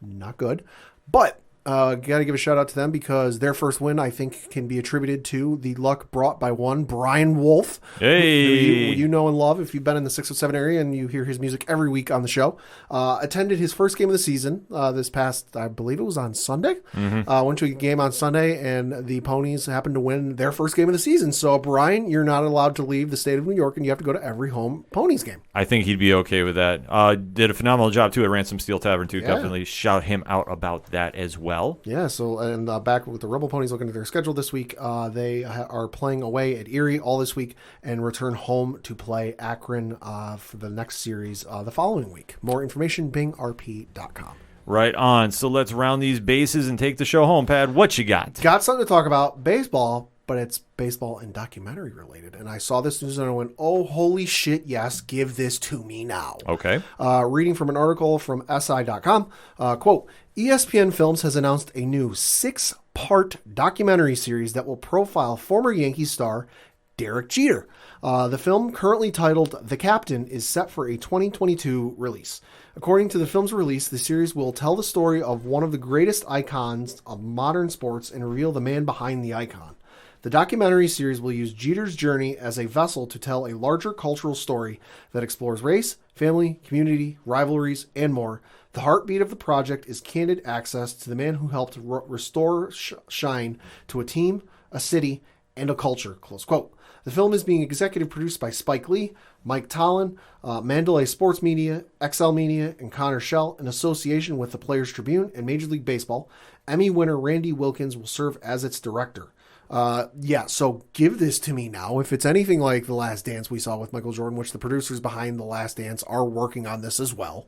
[SPEAKER 3] not good. But gotta give a shout out to them because their first win, I think, can be attributed to the luck brought by one Brian Wolf.
[SPEAKER 1] Hey,
[SPEAKER 3] you know and love if you've been in the 607 area and you hear his music every week on the show. Attended his first game of the season this past, I believe it was on Sunday. Went to a game on Sunday, and the Ponies happened to win their first game of the season. So, Brian, you're not allowed to leave the state of New York, and you have to go to every home Ponies game.
[SPEAKER 1] I think he'd be okay with that. Did a phenomenal job, too, at Ransom Steel Tavern, too.
[SPEAKER 3] Yeah.
[SPEAKER 1] Definitely shout him out about that as well.
[SPEAKER 3] Yeah, so, and back with the Rebel Ponies looking at their schedule this week, they are playing away at Erie all this week and return home to play Akron for the next series the following week. More information, bingrp.com.
[SPEAKER 1] Right on. So let's round these bases and take the show home, Pad. What you got?
[SPEAKER 3] Got something to talk about. Baseball but it's baseball and documentary related. And I saw this news and I went, oh, holy shit, yes, give this to me now.
[SPEAKER 1] Okay.
[SPEAKER 3] Reading from an article from SI.com, quote, ESPN Films has announced a new 6-part documentary series that will profile former Yankees star Derek Jeter. The film, currently titled The Captain, is set for a 2022 release. According to the film's release, the series will tell the story of one of the greatest icons of modern sports and reveal the man behind the icon. The documentary series will use Jeter's journey as a vessel to tell a larger cultural story that explores race, family, community, rivalries, and more. The heartbeat of the project is candid access to the man who helped restore shine to a team, a city, and a culture, close quote. The film is being executive produced by Spike Lee, Mike Tollin, Mandalay Sports Media, XL Media, and Connor Schell in association with the Players Tribune and Major League Baseball. Emmy winner Randy Wilkins will serve as its director. So give this to me now. If it's anything like The Last Dance we saw with Michael Jordan, which the producers behind The Last Dance are working on this as well,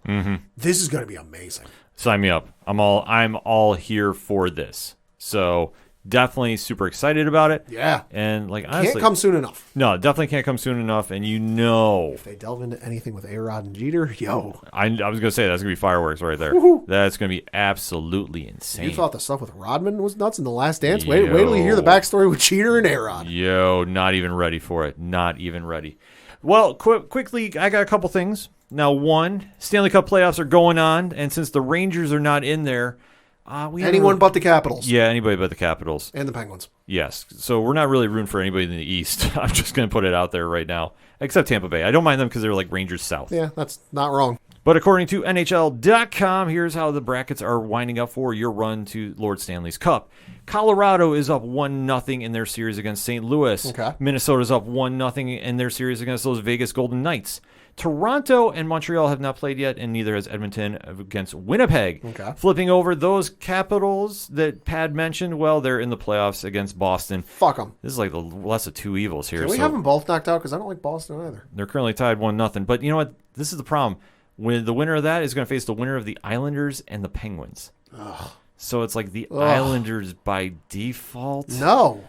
[SPEAKER 3] this is going to be amazing.
[SPEAKER 1] Sign me up. I'm all here for this. So definitely super excited about it.
[SPEAKER 3] Yeah.
[SPEAKER 1] And like honestly,
[SPEAKER 3] can't come soon enough.
[SPEAKER 1] No, definitely can't come soon enough. And
[SPEAKER 3] if they delve into anything with A-Rod and Jeter,
[SPEAKER 1] I was gonna say that's gonna be fireworks right there.
[SPEAKER 3] Woo-hoo.
[SPEAKER 1] That's gonna be absolutely insane.
[SPEAKER 3] You thought the stuff with Rodman was nuts in The Last Dance? Wait till you hear the backstory with Jeter and A-Rod.
[SPEAKER 1] Not even ready for it. Not even ready. Well, quickly, I got a couple things. Now, one, Stanley Cup playoffs are going on, and since the Rangers are not in there,
[SPEAKER 3] anyone but the Capitals.
[SPEAKER 1] Yeah, anybody but the Capitals.
[SPEAKER 3] And the Penguins.
[SPEAKER 1] Yes. So we're not really rooting for anybody in the East. I'm just going to put it out there right now. Except Tampa Bay. I don't mind them because they're like Rangers South.
[SPEAKER 3] Yeah, that's not wrong.
[SPEAKER 1] But according to NHL.com, here's how the brackets are winding up for your run to Lord Stanley's Cup. Colorado is up 1-0 in their series against St. Louis.
[SPEAKER 3] Okay.
[SPEAKER 1] Minnesota's up 1-0 in their series against those Vegas Golden Knights. Toronto and Montreal have not played yet, and neither has Edmonton against Winnipeg.
[SPEAKER 3] Okay.
[SPEAKER 1] Flipping over those Capitals that Pad mentioned, well, they're in the playoffs against Boston.
[SPEAKER 3] Fuck them.
[SPEAKER 1] This is like the less of two evils here.
[SPEAKER 3] Can we have them both knocked out? Because I don't like Boston either.
[SPEAKER 1] They're currently tied 1-0. But you know what? This is the problem. When the winner of that is going to face the winner of the Islanders and the Penguins.
[SPEAKER 3] Ugh.
[SPEAKER 1] So it's like the Islanders by default.
[SPEAKER 3] No.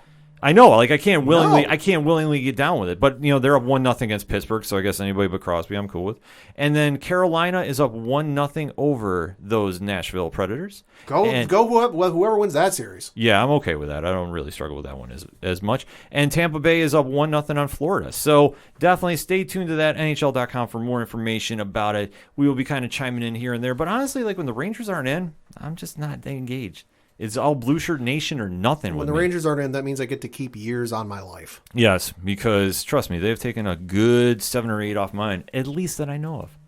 [SPEAKER 1] I know, like I can't willingly get down with it. But you know, they're up 1-0 against Pittsburgh, so I guess anybody but Crosby I'm cool with. And then Carolina is up 1-0 over those Nashville Predators.
[SPEAKER 3] Go whoever wins that series.
[SPEAKER 1] Yeah, I'm okay with that. I don't really struggle with that one as much. And Tampa Bay is up 1-0 on Florida. So definitely stay tuned to that NHL.com for more information about it. We will be kind of chiming in here and there. But honestly, like when the Rangers aren't in, I'm just not engaged. It's all Blue Shirt Nation or nothing.
[SPEAKER 3] When the Rangers aren't in, that means I get to keep years on my life.
[SPEAKER 1] Yes, because trust me, they've taken a good 7 or 8 off mine, at least that I know of.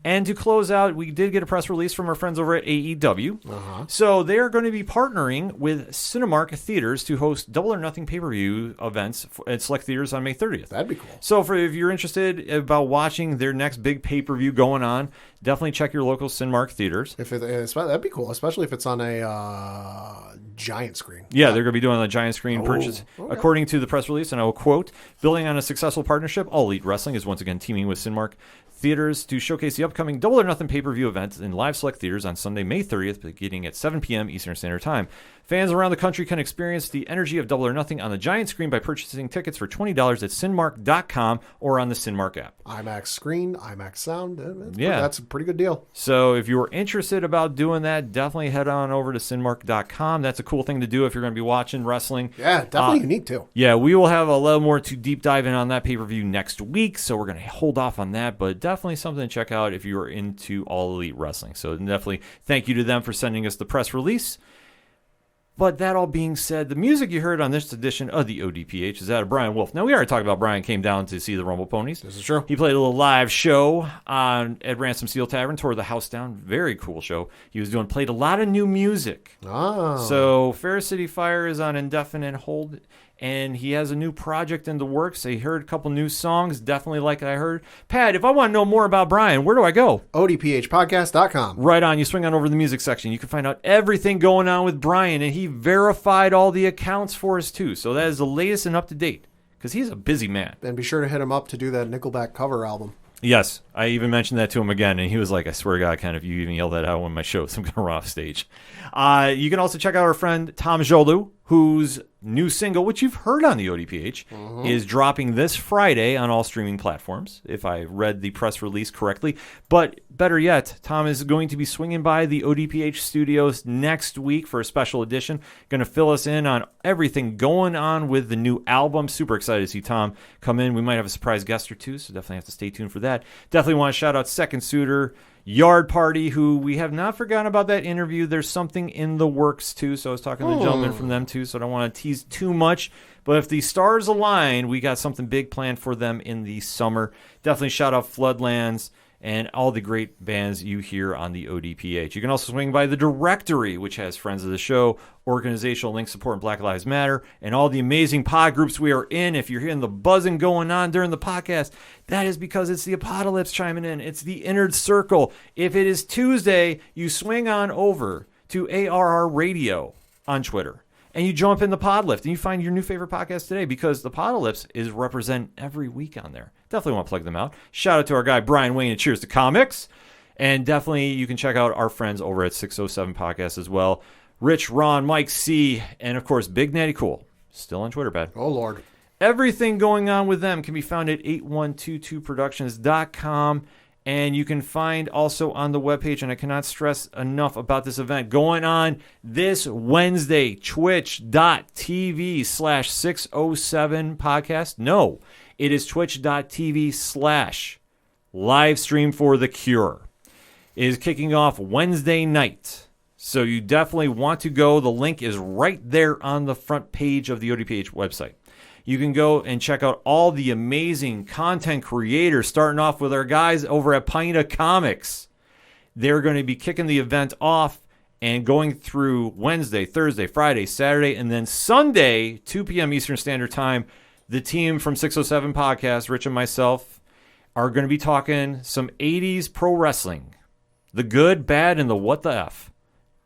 [SPEAKER 1] And to close out, we did get a press release from our friends over at AEW. So they are going to be partnering with Cinemark Theaters to host Double or Nothing pay-per-view events at select theaters on May 30th.
[SPEAKER 3] That'd be cool.
[SPEAKER 1] So if you're interested about watching their next big pay-per-view going on, definitely check your local Cinemark Theaters.
[SPEAKER 3] That'd be cool, especially if it's on a giant screen.
[SPEAKER 1] Yeah, they're going to be doing a giant screen purchase. Okay. According to the press release, and I will quote, building on a successful partnership, All Elite Wrestling is once again teaming with Cinemark Theaters to showcase the upcoming Double or Nothing pay-per-view event in live select theaters on Sunday, May 30th, beginning at 7 p.m. Eastern Standard Time. Fans around the country can experience the energy of Double or Nothing on the giant screen by purchasing tickets for $20 at Cinemark.com or on the Cinemark app.
[SPEAKER 3] IMAX screen, IMAX sound.
[SPEAKER 1] That's
[SPEAKER 3] a pretty good deal.
[SPEAKER 1] So if you're interested about doing that, definitely head on over to Cinemark.com. That's a cool thing to do if you're going to be watching wrestling.
[SPEAKER 3] Yeah, definitely unique too.
[SPEAKER 1] Yeah, we will have a little more to deep dive in on that pay-per-view next week, so we're going to hold off on that, but definitely something to check out if you're into All Elite Wrestling. So definitely thank you to them for sending us the press release. But that all being said, the music you heard on this edition of the ODPH is that of Brian Wolf. Now, we already talked about Brian came down to see the Rumble Ponies.
[SPEAKER 3] This is true.
[SPEAKER 1] He played a little live show at Ransom Steel Tavern, tore the house down. Very cool show. He was played a lot of new music.
[SPEAKER 3] Oh.
[SPEAKER 1] So Fair City Fire is on indefinite hold, and he has a new project in the works. I heard a couple new songs, definitely like I heard. Pat, if I want to know more about Brian, where do I go?
[SPEAKER 3] ODPHpodcast.com.
[SPEAKER 1] Right on. You swing on over to the music section. You can find out everything going on with Brian, and he verified all the accounts for us, too. So that is the latest and up-to-date, because he's a busy man.
[SPEAKER 3] And be sure to hit him up to do that Nickelback cover album.
[SPEAKER 1] Yes, I even mentioned that to him again, and he was like, I swear to God, Ken, if you even yell that out on my show, so I'm going to run off stage. You can also check out our friend Tom Jolu whose new single, which you've heard on the ODPH, is dropping this Friday on all streaming platforms, if I read the press release correctly. But better yet, Tom is going to be swinging by the ODPH studios next week for a special edition. Going to fill us in on everything going on with the new album. Super excited to see Tom come in. We might have a surprise guest or two, so definitely have to stay tuned for that. Definitely want to shout out Second Suitor, Yard Party, who we have not forgotten about that interview. There's something in the works, too, so I was talking to the gentleman from them, too, so I don't want to tease too much. But if the stars align, we got something big planned for them in the summer. Definitely shout out Floodlands and all the great bands you hear on the ODPH. You can also swing by the directory, which has friends of the show, organizational links supporting Black Lives Matter, and all the amazing pod groups we are in. If you're hearing the buzzing going on during the podcast, that is because it's the aPODalypse chiming in. It's the Inner Circle. If it is Tuesday, you swing on over to ARR Radio on Twitter, and you jump in the Podlift, and you find your new favorite podcast today, because the Apodalypse is represent every week on there. Definitely want to plug them out. Shout out to our guy Brian Wayne at Cheers to Comics. And definitely you can check out our friends over at 607 Podcast as well. Rich, Ron, Mike C, and of course Big Natty Cool. Still on Twitter, Pat.
[SPEAKER 3] Oh, Lord.
[SPEAKER 1] Everything going on with them can be found at 8122productions.com. And you can find also on the webpage, and I cannot stress enough about this event, going on this Wednesday, twitch.tv/607 podcast. No, it is twitch.tv/livestream for the cure. It is kicking off Wednesday night. So you definitely want to go. The link is right there on the front page of the ODPH website. You can go and check out all the amazing content creators, starting off with our guys over at Pinta Comics. They're going to be kicking the event off and going through Wednesday, Thursday, Friday, Saturday, and then Sunday, 2 p.m. Eastern Standard Time. The team from 607 Podcast, Rich and myself, are going to be talking some 80s pro wrestling. The good, bad, and the what the F.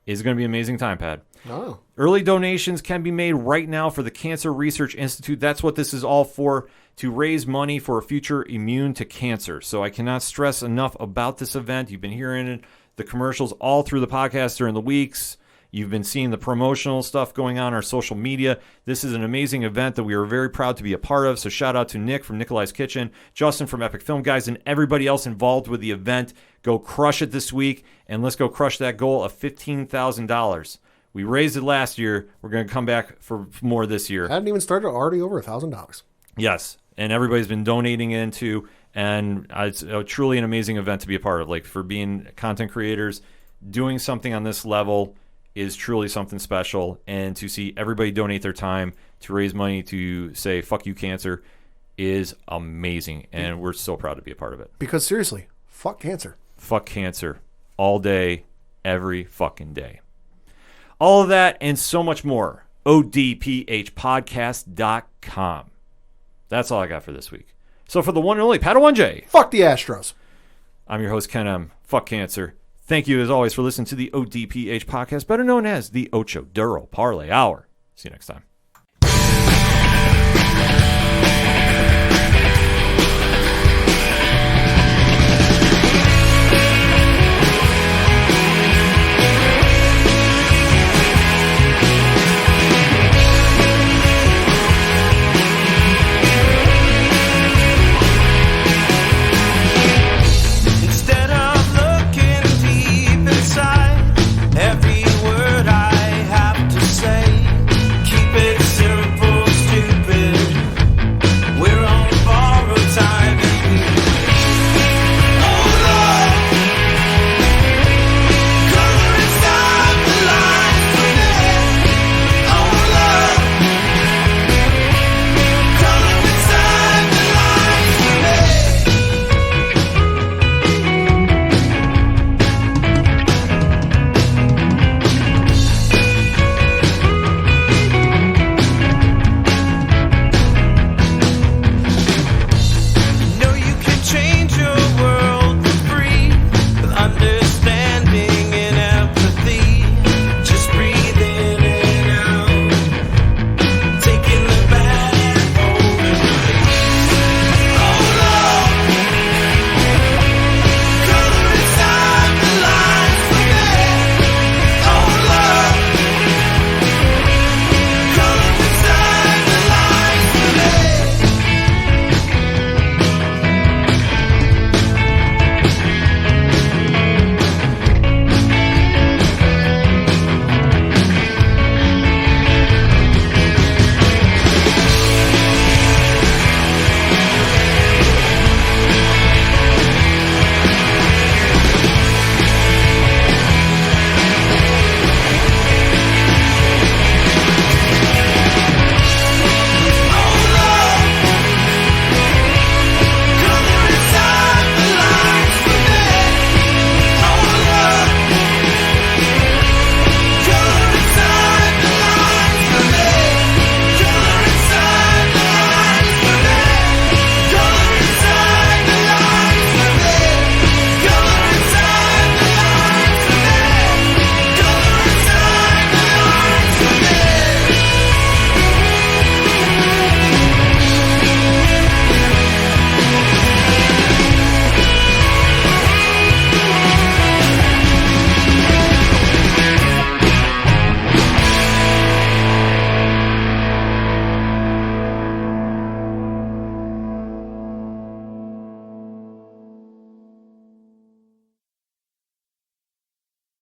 [SPEAKER 1] Is going to be an amazing time, Pat.
[SPEAKER 3] Oh.
[SPEAKER 1] Early donations can be made right now for the Cancer Research Institute. That's what this is all for, to raise money for a future immune to cancer. So I cannot stress enough about this event. You've been hearing the commercials all through the podcast during the weeks. You've been seeing the promotional stuff going on our social media. This is an amazing event that we are very proud to be a part of. So shout out to Nick from Nikolai's Kitchen, Justin from Epic Film Guys, and everybody else involved with the event. Go crush it this week, and let's go crush that goal of $15,000. We raised it last year. We're going to come back for more this year.
[SPEAKER 3] Hadn't even started, already over $1,000.
[SPEAKER 1] Yes, and everybody's been donating into, and it's truly an amazing event to be a part of. Like, for being content creators, doing something on this level is truly something special, and to see everybody donate their time to raise money to say fuck you cancer is amazing, and we're so proud to be a part of it.
[SPEAKER 3] Because seriously, fuck cancer.
[SPEAKER 1] Fuck cancer all day, every fucking day. All of that and so much more, ODPHpodcast.com. That's all I got for this week. So for the one and only Padawan J,
[SPEAKER 3] fuck the Astros.
[SPEAKER 1] I'm your host Ken M. Fuck cancer. Thank you, as always, for listening to the ODPH podcast, better known as the Ocho Duro Parlay Hour. See you next time.